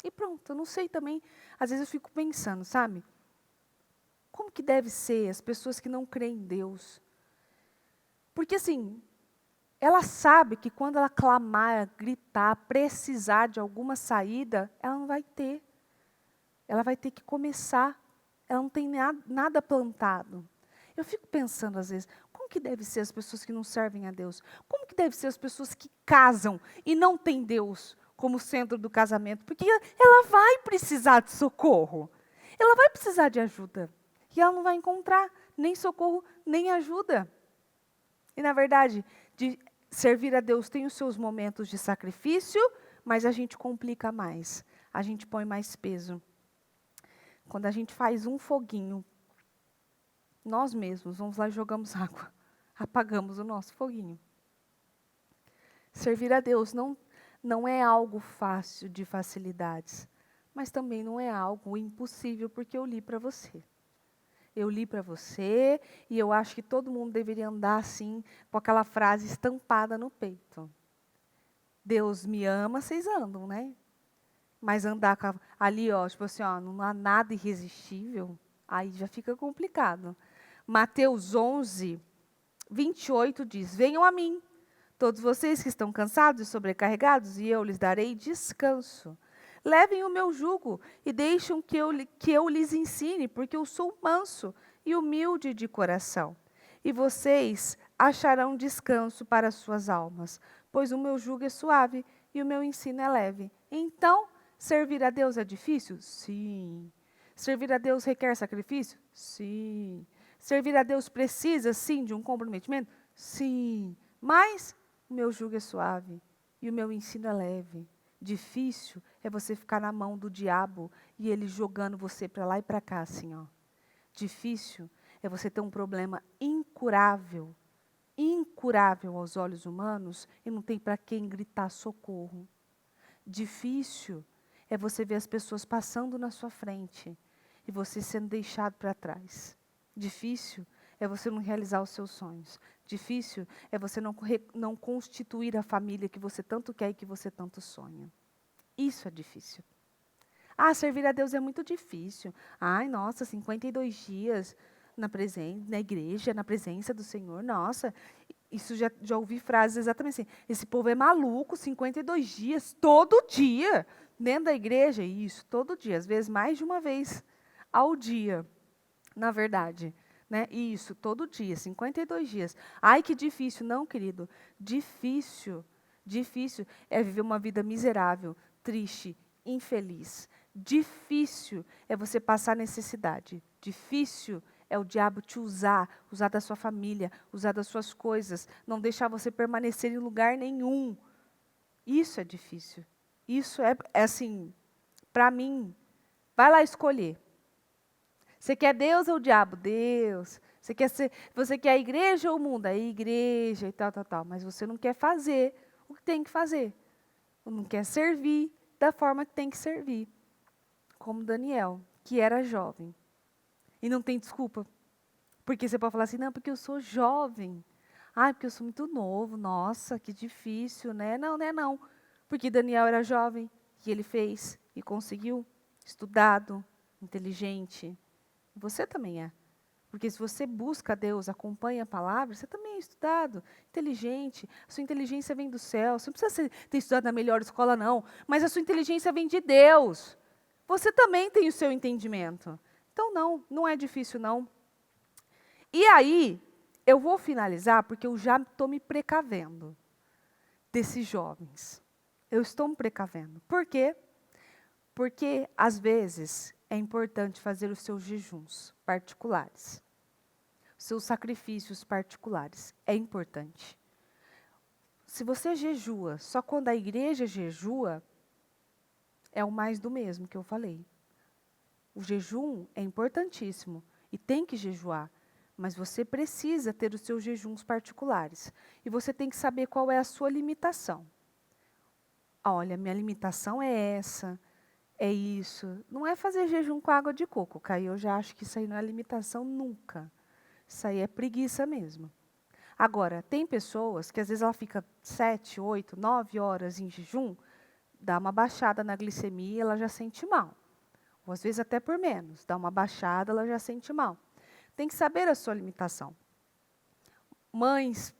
E pronto, eu não sei também, às vezes eu fico pensando, sabe? Como que deve ser as pessoas que não creem em Deus? Porque assim, ela sabe que quando ela clamar, gritar, precisar de alguma saída, ela não vai ter. Ela vai ter que começar. Ela não tem nada plantado. Eu fico pensando às vezes, como que deve ser as pessoas que não servem a Deus? Como que deve ser as pessoas que casam e não têm Deus como centro do casamento? Porque ela vai precisar de socorro. Ela vai precisar de ajuda. E ela não vai encontrar nem socorro, nem ajuda. E, na verdade, de servir a Deus tem os seus momentos de sacrifício, mas a gente complica mais. A gente põe mais peso. Quando a gente faz um foguinho, nós mesmos vamos lá e jogamos água. Apagamos o nosso foguinho. Servir a Deus não é algo fácil de facilidades, mas também não é algo impossível, porque eu li para você. Eu li para você e eu acho que todo mundo deveria andar assim, com aquela frase estampada no peito. Deus me ama, vocês andam, né? Mas andar ali, ó, tipo assim, ó, não há nada irresistível, aí já fica complicado. Mateus 11, 28 diz, venham a mim, todos vocês que estão cansados e sobrecarregados, e eu lhes darei descanso. Levem o meu jugo e deixem que eu lhes ensine, porque eu sou manso e humilde de coração. E vocês acharão descanso para as suas almas, pois o meu jugo é suave e o meu ensino é leve. Então, servir a Deus é difícil? Sim. Servir a Deus requer sacrifício? Sim. Servir a Deus precisa, sim, de um comprometimento? Sim. Mas o meu jugo é suave e o meu ensino é leve. Difícil é você ficar na mão do diabo e ele jogando você para lá e para cá, assim, ó. Difícil é você ter um problema incurável aos olhos humanos e não tem para quem gritar socorro. Difícil é você ver as pessoas passando na sua frente e você sendo deixado para trás. Difícil é você não realizar os seus sonhos. Difícil é você não constituir a família que você tanto quer e que você tanto sonha. Isso é difícil. Ah, servir a Deus é muito difícil. Ai, nossa, 52 dias na igreja, na presença do Senhor. Nossa, isso já ouvi frases exatamente assim. Esse povo é maluco, 52 dias, todo dia, dentro da igreja. Isso, todo dia, às vezes mais de uma vez ao dia, na verdade. Né? Isso, todo dia, 52 dias. Ai, que difícil. Não, querido, difícil é viver uma vida miserável, triste, infeliz. Difícil é você passar necessidade. Difícil é o diabo te usar da sua família, usar das suas coisas, não deixar você permanecer em lugar nenhum. Isso é difícil. Isso é assim, para mim, vai lá escolher. Você quer Deus ou o diabo? Deus. Você quer a igreja ou o mundo? A igreja e tal, tal, tal. Mas você não quer fazer o que tem que fazer. Não quer servir da forma que tem que servir. Como Daniel, que era jovem. E não tem desculpa. Porque você pode falar assim, não, porque eu sou jovem. Ah, porque eu sou muito novo. Nossa, que difícil, né? Não, não é não. Porque Daniel era jovem, que ele fez e conseguiu. Estudado, inteligente. Você também é. Porque se você busca Deus, acompanha a palavra, você também é estudado, inteligente. A sua inteligência vem do céu. Você não precisa ter estudado na melhor escola, não. Mas a sua inteligência vem de Deus. Você também tem o seu entendimento. Então, não é difícil, não. E aí, eu vou finalizar, porque eu já estou me precavendo desses jovens. Eu estou me precavendo. Por quê? Porque, às vezes, é importante fazer os seus jejuns particulares. Seus sacrifícios particulares. É importante. Se você jejua só quando a igreja jejua, é o mais do mesmo que eu falei. O jejum é importantíssimo e tem que jejuar, mas você precisa ter os seus jejuns particulares. E você tem que saber qual é a sua limitação. Olha, minha limitação é essa, é isso. Não é fazer jejum com água de coco, Caio. Eu já acho que isso aí não é limitação nunca. Isso aí é preguiça mesmo. Agora, tem pessoas que às vezes ela fica 7, 8, 9 horas em jejum, dá uma baixada na glicemia, ela já sente mal. Ou às vezes até por menos, dá uma baixada, ela já sente mal. Tem que saber a sua limitação. Mães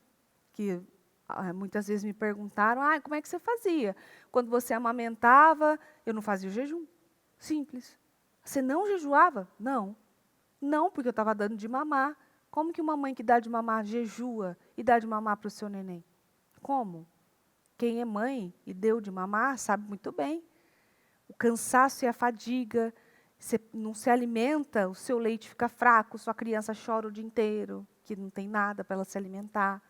que muitas vezes me perguntaram, como é que você fazia? Quando você amamentava, eu não fazia o jejum. Simples. Você não jejuava? Não. Não, porque eu estava dando de mamar. Como que uma mãe que dá de mamar jejua e dá de mamar para o seu neném? Como? Quem é mãe e deu de mamar sabe muito bem. O cansaço e a fadiga, você não se alimenta, o seu leite fica fraco, sua criança chora o dia inteiro, que não tem nada para ela se alimentar.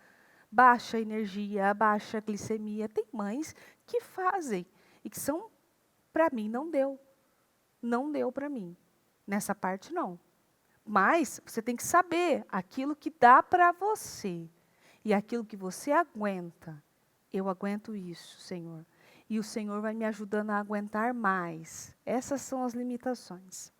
Baixa energia, baixa glicemia. Tem mães que fazem e que são, para mim, não deu. Não deu para mim. Nessa parte, não. Mas você tem que saber aquilo que dá para você e aquilo que você aguenta. Eu aguento isso, Senhor. E o Senhor vai me ajudando a aguentar mais. Essas são as limitações.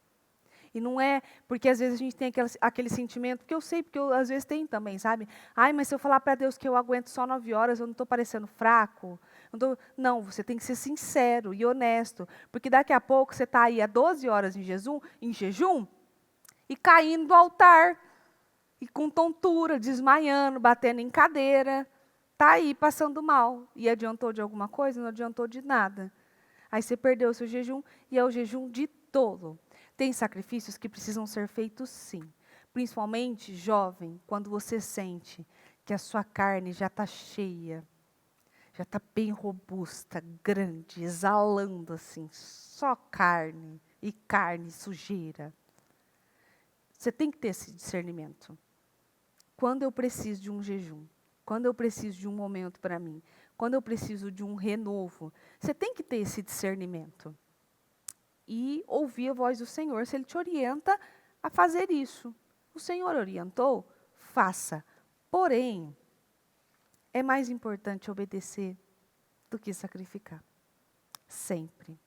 E não é porque às vezes a gente tem aquele sentimento, que eu sei, porque eu às vezes tenho também, sabe? Mas se eu falar para Deus que eu aguento só 9 horas, eu não estou parecendo fraco? Não, você tem que ser sincero e honesto. Porque daqui a pouco você está aí há 12 horas em jejum, e caindo do altar, e com tontura, desmaiando, batendo em cadeira, está aí passando mal. E adiantou de alguma coisa? Não adiantou de nada. Aí você perdeu o seu jejum, e é o jejum de tolo. Tem sacrifícios que precisam ser feitos sim. Principalmente, jovem, quando você sente que a sua carne já está cheia, já está bem robusta, grande, exalando assim, só carne, sujeira. Você tem que ter esse discernimento. Quando eu preciso de um jejum, quando eu preciso de um momento para mim, quando eu preciso de um renovo, você tem que ter esse discernimento. E ouvir a voz do Senhor, se Ele te orienta a fazer isso. O Senhor orientou? Faça. Porém, é mais importante obedecer do que sacrificar. Sempre.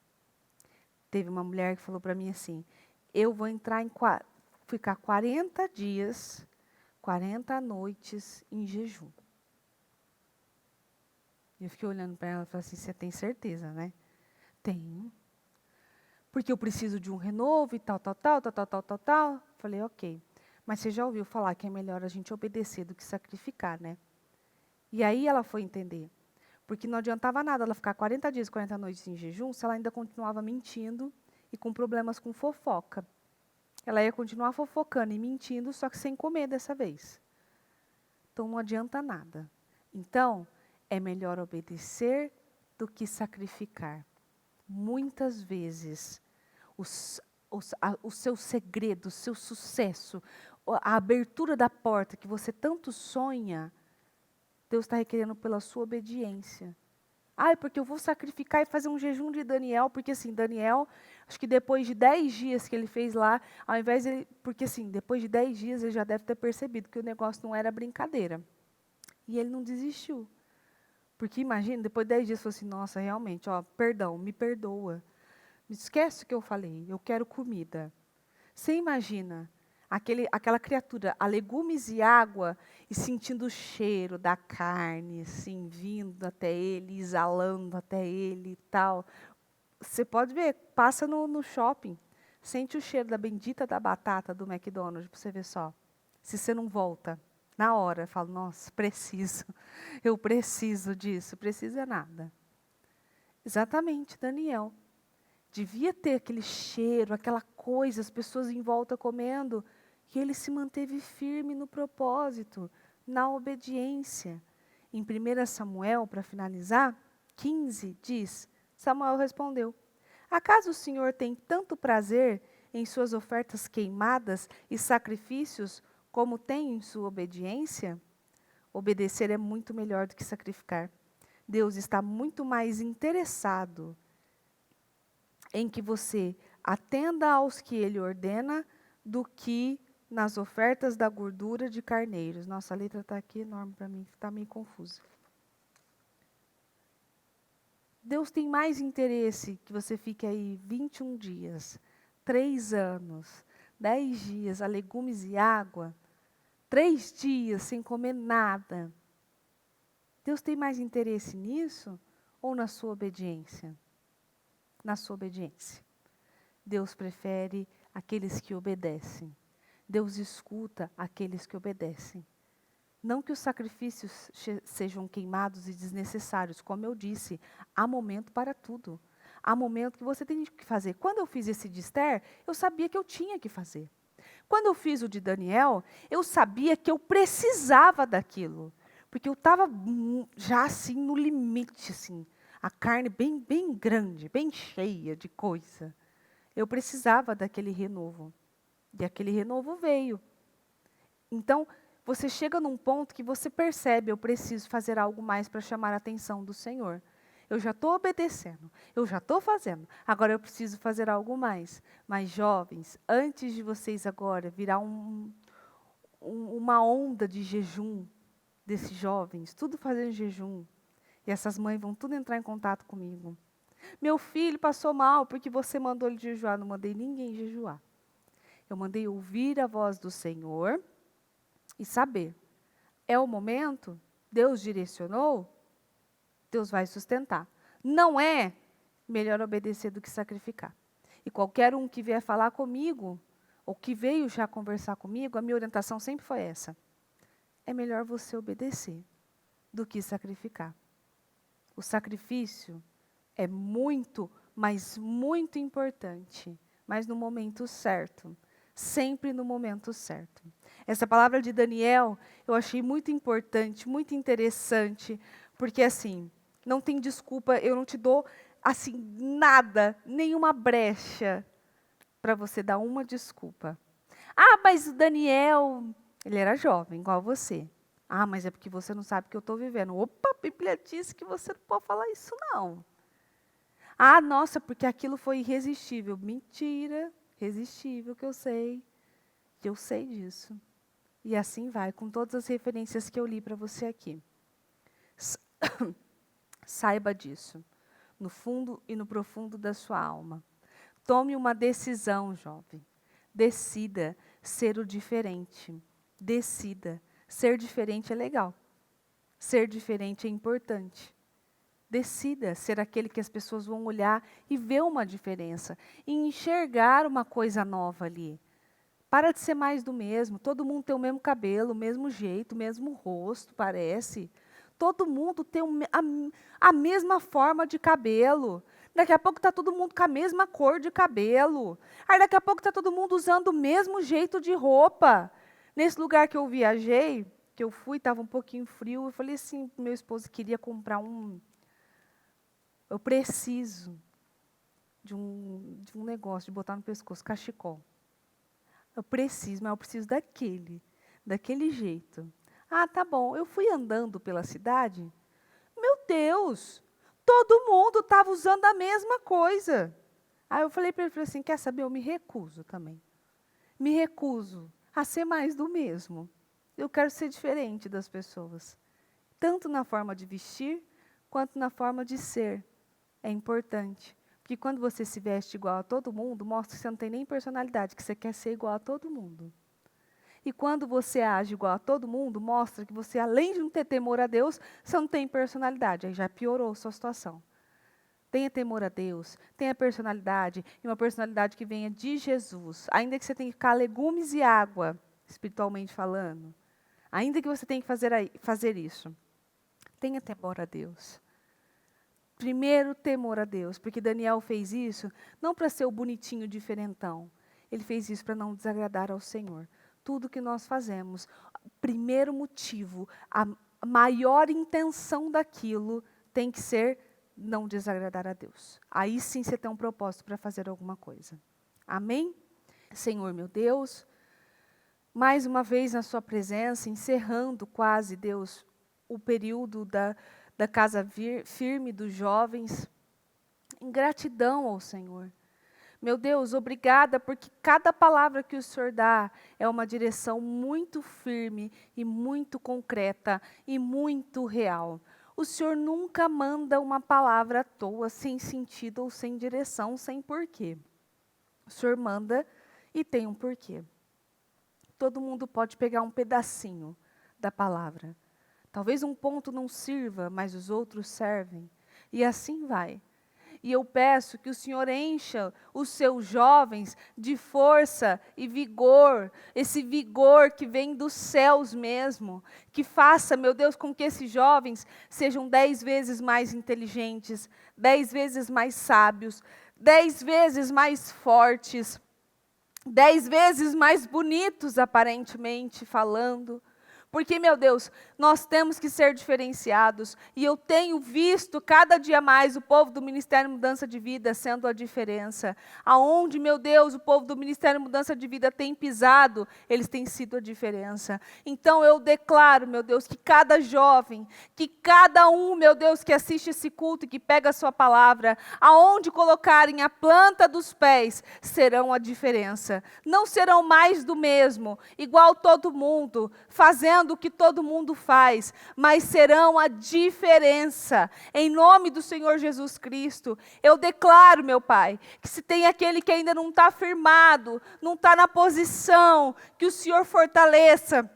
Teve uma mulher que falou para mim assim, eu vou ficar 40 dias, 40 noites em jejum. Eu fiquei olhando para ela e falei assim, você tem certeza, né? Tenho. Porque eu preciso de um renovo e tal. Falei, ok. Mas você já ouviu falar que é melhor a gente obedecer do que sacrificar, né? E aí ela foi entender. Porque não adiantava nada ela ficar 40 dias, 40 noites em jejum, se ela ainda continuava mentindo e com problemas com fofoca. Ela ia continuar fofocando e mentindo, só que sem comer dessa vez. Então não adianta nada. Então, é melhor obedecer do que sacrificar. Muitas vezes, o seu segredo, o seu sucesso, a abertura da porta que você tanto sonha, Deus está requerendo pela sua obediência. Ai, porque eu vou sacrificar e fazer um jejum de Daniel, porque assim, Daniel, acho que depois de 10 dias que ele fez lá, ao invés de ele, porque assim, depois de 10 dias ele já deve ter percebido que o negócio não era brincadeira. E ele não desistiu. Porque imagina, depois de 10 dias, falou assim, nossa, realmente, ó, perdão, me perdoa. Me esquece o que eu falei, eu quero comida. Você imagina aquela criatura a legumes e água e sentindo o cheiro da carne, assim, vindo até ele, exalando até ele e tal. Você pode ver, passa no shopping, sente o cheiro da bendita da batata do McDonald's, para você ver só. Se você não volta, na hora, fala, nossa, preciso, eu preciso disso, precisa nada. Exatamente, Daniel. Devia ter aquele cheiro, aquela coisa, as pessoas em volta comendo, e ele se manteve firme no propósito, na obediência. Em 1 Samuel, para finalizar, 15 diz, Samuel respondeu, acaso o Senhor tem tanto prazer em suas ofertas queimadas e sacrifícios, como tem em sua obediência? Obedecer é muito melhor do que sacrificar. Deus está muito mais interessado em que você atenda aos que ele ordena, do que nas ofertas da gordura de carneiros. Nossa, a letra está aqui enorme para mim, está meio confusa. Deus tem mais interesse que você fique aí 21 dias, 3 anos, 10 dias a legumes e água, 3 dias sem comer nada. Deus tem mais interesse nisso ou na sua obediência? Na sua obediência. Deus prefere aqueles que obedecem. Deus escuta aqueles que obedecem. Não que os sacrifícios sejam queimados e desnecessários, como eu disse, há momento para tudo. Há momento que você tem que fazer. Quando eu fiz esse de Esther, eu sabia que eu tinha que fazer. Quando eu fiz o de Daniel, eu sabia que eu precisava daquilo. Porque eu estava já assim no limite, assim, a carne bem, bem grande, bem cheia de coisa. Eu precisava daquele renovo. E aquele renovo veio. Então, você chega num ponto que você percebe, eu preciso fazer algo mais para chamar a atenção do Senhor. Eu já estou obedecendo, eu já estou fazendo, agora eu preciso fazer algo mais. Mas jovens, antes de vocês agora virar uma onda de jejum desses jovens, tudo fazendo jejum, e essas mães vão tudo entrar em contato comigo. Meu filho passou mal porque você mandou ele jejuar. Não mandei ninguém jejuar. Eu mandei ouvir a voz do Senhor e saber. É o momento? Deus direcionou? Deus vai sustentar. Não é melhor obedecer do que sacrificar. E qualquer um que vier falar comigo, ou que veio já conversar comigo, a minha orientação sempre foi essa. É melhor você obedecer do que sacrificar. O sacrifício é muito, mas muito importante, mas no momento certo. Sempre no momento certo. Essa palavra de Daniel eu achei muito importante, muito interessante, porque assim, não tem desculpa, eu não te dou assim nada, nenhuma brecha para você dar uma desculpa. Ah, mas o Daniel, ele era jovem, igual você. Ah, mas é porque você não sabe o que eu estou vivendo. Opa, a Bíblia diz que você não pode falar isso não. Ah, nossa, porque aquilo foi irresistível. Mentira, resistível que eu sei disso. E assim vai, com todas as referências que eu li para você aqui. Saiba disso, no fundo e no profundo da sua alma. Tome uma decisão, jovem. Decida ser o diferente. Decida. Ser diferente é legal. Ser diferente é importante. Decida ser aquele que as pessoas vão olhar e ver uma diferença. E enxergar uma coisa nova ali. Para de ser mais do mesmo. Todo mundo tem o mesmo cabelo, o mesmo jeito, o mesmo rosto, parece. Todo mundo tem a mesma forma de cabelo. Daqui a pouco está todo mundo com a mesma cor de cabelo. Aí daqui a pouco está todo mundo usando o mesmo jeito de roupa. Nesse lugar que eu viajei, que eu fui, estava um pouquinho frio, eu falei assim, meu esposo queria comprar eu preciso de um negócio, de botar no pescoço, cachecol. Eu preciso, mas eu preciso daquele jeito. Ah, tá bom. Eu fui andando pela cidade. Meu Deus! Todo mundo estava usando a mesma coisa. Aí eu falei para ele assim, quer saber, eu me recuso também. Me recuso a ser mais do mesmo. Eu quero ser diferente das pessoas. Tanto na forma de vestir, quanto na forma de ser. É importante. Porque quando você se veste igual a todo mundo, mostra que você não tem nem personalidade, que você quer ser igual a todo mundo. E quando você age igual a todo mundo, mostra que você, além de não ter temor a Deus, você não tem personalidade. Aí já piorou a sua situação. Tenha temor a Deus, tenha personalidade, e uma personalidade que venha de Jesus. Ainda que você tenha que ficar legumes e água, espiritualmente falando. Ainda que você tenha que fazer isso. Tenha temor a Deus. Primeiro, temor a Deus, porque Daniel fez isso não para ser o bonitinho diferentão. Ele fez isso para não desagradar ao Senhor. Tudo que nós fazemos, o primeiro motivo, a maior intenção daquilo tem que ser não desagradar a Deus. Aí sim você tem um propósito para fazer alguma coisa. Amém? Senhor meu Deus, mais uma vez na sua presença, encerrando quase, Deus, o período da casa firme dos jovens, em gratidão ao Senhor. Meu Deus, obrigada, porque cada palavra que o Senhor dá é uma direção muito firme e muito concreta e muito real. O Senhor nunca manda uma palavra à toa, sem sentido ou sem direção, sem porquê. O Senhor manda e tem um porquê. Todo mundo pode pegar um pedacinho da palavra. Talvez um ponto não sirva, mas os outros servem. E assim vai. E eu peço que o Senhor encha os seus jovens de força e vigor, esse vigor que vem dos céus mesmo, que faça, meu Deus, com que esses jovens sejam 10 vezes mais inteligentes, 10 vezes mais sábios, 10 vezes mais fortes, 10 vezes mais bonitos, aparentemente falando. Porque, meu Deus, nós temos que ser diferenciados. E eu tenho visto cada dia mais o povo do Ministério Mudança de Vida sendo a diferença. Aonde, meu Deus, o povo do Ministério Mudança de Vida tem pisado, eles têm sido a diferença. Então eu declaro, meu Deus, que cada jovem, que cada um, meu Deus, que assiste esse culto e que pega a sua palavra, aonde colocarem a planta dos pés, serão a diferença. Não serão mais do mesmo, igual todo mundo, fazendo o que todo mundo faz, mas serão a diferença. Em nome do Senhor Jesus Cristo, eu declaro, meu Pai, que se tem aquele que ainda não está firmado, não está na posição, que o Senhor fortaleça,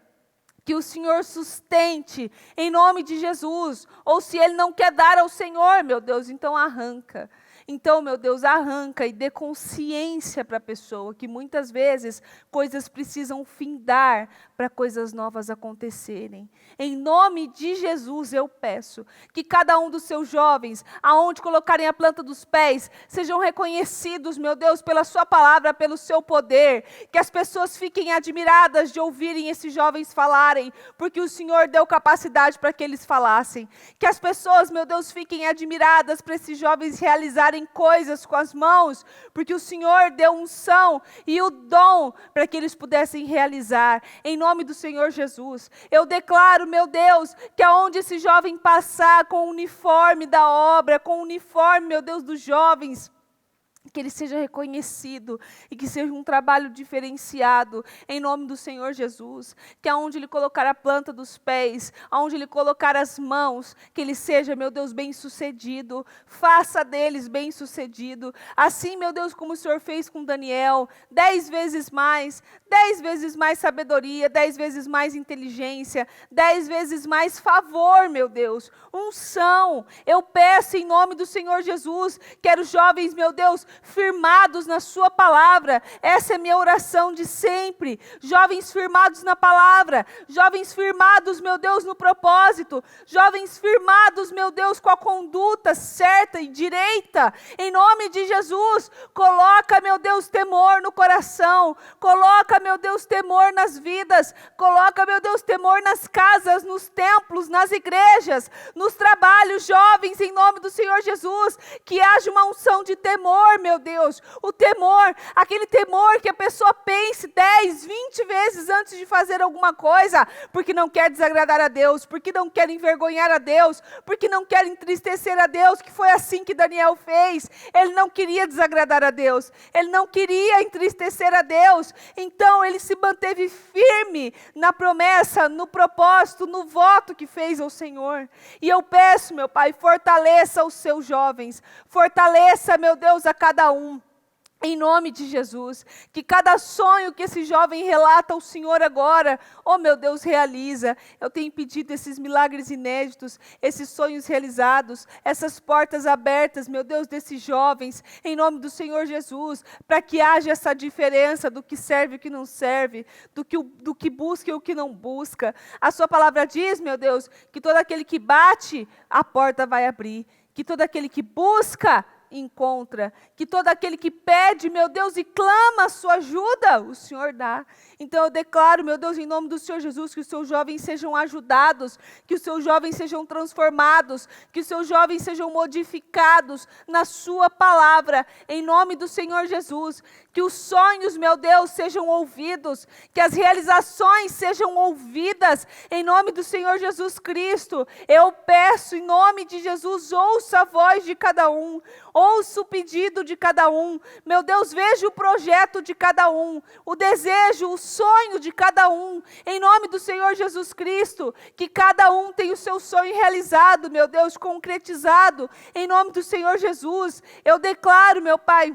que o Senhor sustente, em nome de Jesus. Ou se ele não quer dar ao Senhor, meu Deus, então arranca. Então, meu Deus, arranca e dê consciência para a pessoa que muitas vezes coisas precisam findar para coisas novas acontecerem. Em nome de Jesus eu peço que cada um dos seus jovens, aonde colocarem a planta dos pés, sejam reconhecidos, meu Deus, pela sua palavra, pelo seu poder, que as pessoas fiquem admiradas de ouvirem esses jovens falarem, porque o Senhor deu capacidade para que eles falassem. Que as pessoas, meu Deus, fiquem admiradas para esses jovens realizarem coisas com as mãos, porque o Senhor deu unção e o dom para que eles pudessem realizar. Em nome do Senhor Jesus, eu declaro, meu Deus, que aonde esse jovem passar com o uniforme da obra, com o uniforme, meu Deus, dos jovens, que ele seja reconhecido e que seja um trabalho diferenciado, em nome do Senhor Jesus, que aonde ele colocar a planta dos pés, aonde ele colocar as mãos, que ele seja, meu Deus, bem-sucedido, faça deles bem-sucedido, assim, meu Deus, como o Senhor fez com Daniel, 10 vezes mais sabedoria, 10 vezes mais inteligência, 10 vezes mais favor, meu Deus, unção. Eu peço em nome do Senhor Jesus, quero jovens, meu Deus, firmados na sua palavra. Essa é minha oração de sempre. Jovens firmados na palavra, jovens firmados, meu Deus, no propósito, jovens firmados, meu Deus, com a conduta certa e direita. Em nome de Jesus, coloca, meu Deus, temor no coração, coloca, meu Deus, temor nas vidas, coloca, meu Deus, temor nas casas, nos templos, nas igrejas, nos trabalhos, jovens, em nome do Senhor Jesus, que haja uma unção de temor, meu Deus, o temor, aquele temor que a pessoa pensa pense 10, 20 vezes antes de fazer alguma coisa, porque não quer desagradar a Deus, porque não quer envergonhar a Deus, porque não quer entristecer a Deus, que foi assim que Daniel fez. Ele não queria desagradar a Deus, ele não queria entristecer a Deus, então ele se manteve firme na promessa, no propósito, no voto que fez ao Senhor. E eu peço, meu Pai, fortaleça os seus jovens, fortaleça, meu Deus, a cada um. Em nome de Jesus, que cada sonho que esse jovem relata ao Senhor agora, oh meu Deus, realiza. Eu tenho pedido esses milagres inéditos, esses sonhos realizados, essas portas abertas, meu Deus, desses jovens, em nome do Senhor Jesus, para que haja essa diferença do que serve e o que não serve, do que busca e o que não busca. A sua palavra diz, meu Deus, que todo aquele que bate, a porta vai abrir, que todo aquele que busca, encontra, que todo aquele que pede, meu Deus, e clama a sua ajuda, o Senhor dá. Então eu declaro, meu Deus, em nome do Senhor Jesus, que os seus jovens sejam ajudados, que os seus jovens sejam transformados, que os seus jovens sejam modificados na sua palavra, em nome do Senhor Jesus, que os sonhos, meu Deus, sejam ouvidos, que as realizações sejam ouvidas, em nome do Senhor Jesus Cristo. Eu peço, em nome de Jesus, ouça a voz de cada um, ouça o pedido de cada um, meu Deus, veja o projeto de cada um, o desejo, o sonho de cada um, em nome do Senhor Jesus Cristo, que cada um tenha o seu sonho realizado, meu Deus, concretizado, em nome do Senhor Jesus. Eu declaro, meu Pai,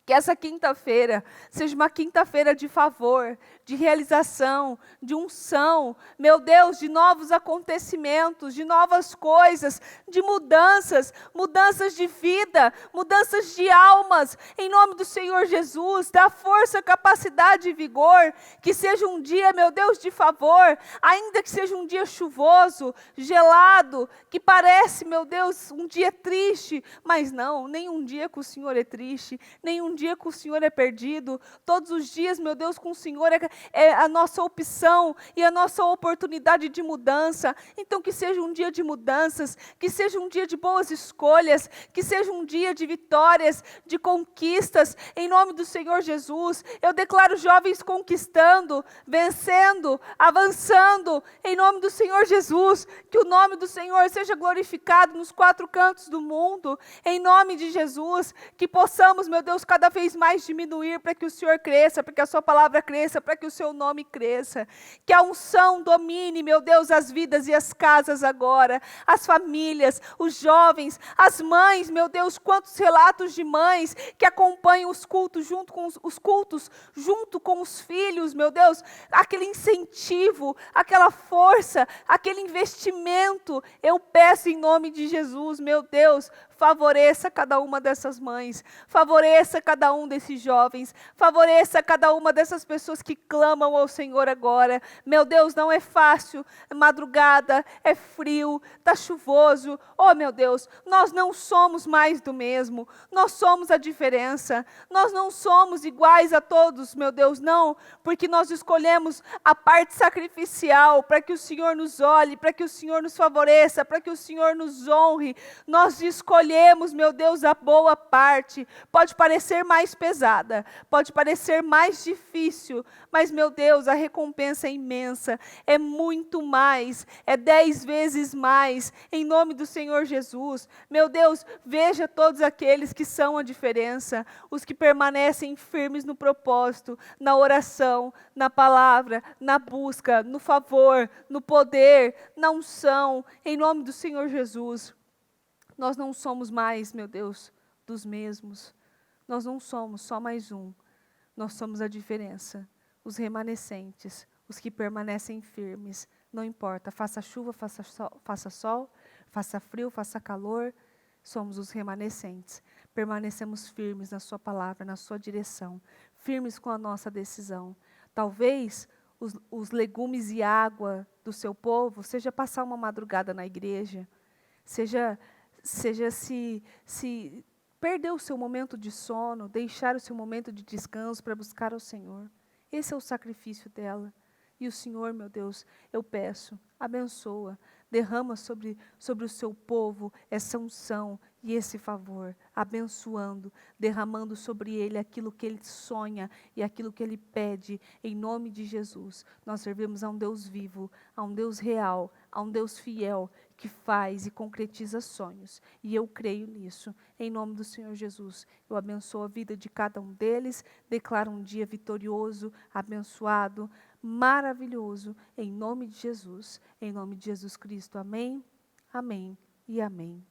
que essa quinta-feira seja uma quinta-feira de favor, de realização, de unção, meu Deus, de novos acontecimentos, de novas coisas, de mudanças, mudanças de vida, mudanças de almas, em nome do Senhor Jesus. Dá força, capacidade e vigor, que seja um dia, meu Deus, de favor, ainda que seja um dia chuvoso, gelado, que parece, meu Deus, um dia triste, mas não, nenhum dia com o Senhor é triste, nenhum dia com o Senhor é perdido, todos os dias, meu Deus, com o Senhor é a nossa opção e a nossa oportunidade de mudança. Então que seja um dia de mudanças, que seja um dia de boas escolhas, que seja um dia de vitórias, de conquistas, em nome do Senhor Jesus. Eu declaro jovens conquistando, vencendo, avançando, em nome do Senhor Jesus, que o nome do Senhor seja glorificado nos quatro cantos do mundo, em nome de Jesus, que possamos, meu Deus, cada vez mais diminuir para que o Senhor cresça, para que a sua palavra cresça, para que o seu nome cresça, que a unção domine, meu Deus, as vidas e as casas agora, as famílias, os jovens, as mães, meu Deus, quantos relatos de mães que acompanham os cultos junto com os filhos, meu Deus, aquele incentivo, aquela força, aquele investimento. Eu peço em nome de Jesus, meu Deus, favoreça cada uma dessas mães, favoreça cada um desses jovens, favoreça cada uma dessas pessoas que clamam ao Senhor agora. Meu Deus, não é fácil, é madrugada, é frio, está chuvoso. Oh, meu Deus, nós não somos mais do mesmo, nós somos a diferença, nós não somos iguais a todos, meu Deus, não, porque nós escolhemos a parte sacrificial para que o Senhor nos olhe, para que o Senhor nos favoreça, para que o Senhor nos honre. Nós escolhemos, meu Deus, a boa parte. Pode parecer mais pesada, pode parecer mais difícil, mas, meu Deus, a recompensa é imensa, é muito mais, é 10 vezes mais, em nome do Senhor Jesus. Meu Deus, veja todos aqueles que são a diferença, os que permanecem firmes no propósito, na oração, na palavra, na busca, no favor, no poder, na unção, em nome do Senhor Jesus. Nós não somos mais, meu Deus, dos mesmos. Nós não somos só mais um. Nós somos a diferença. Os remanescentes, os que permanecem firmes. Não importa, faça chuva, faça sol, faça frio, faça calor. Somos os remanescentes. Permanecemos firmes na sua palavra, na sua direção. Firmes com a nossa decisão. Talvez os legumes e água do seu povo seja passar uma madrugada na igreja. Seja se perder o seu momento de sono, deixar o seu momento de descanso para buscar ao Senhor. Esse é o sacrifício dela. E o Senhor, meu Deus, eu peço, abençoa, derrama sobre o seu povo essa unção e esse favor, abençoando, derramando sobre ele aquilo que ele sonha e aquilo que ele pede, em nome de Jesus. Nós servimos a um Deus vivo, a um Deus real, a um Deus fiel, que faz e concretiza sonhos. E eu creio nisso, em nome do Senhor Jesus. Eu abençoo a vida de cada um deles, declaro um dia vitorioso, abençoado, maravilhoso, em nome de Jesus Cristo. Amém, amém e amém.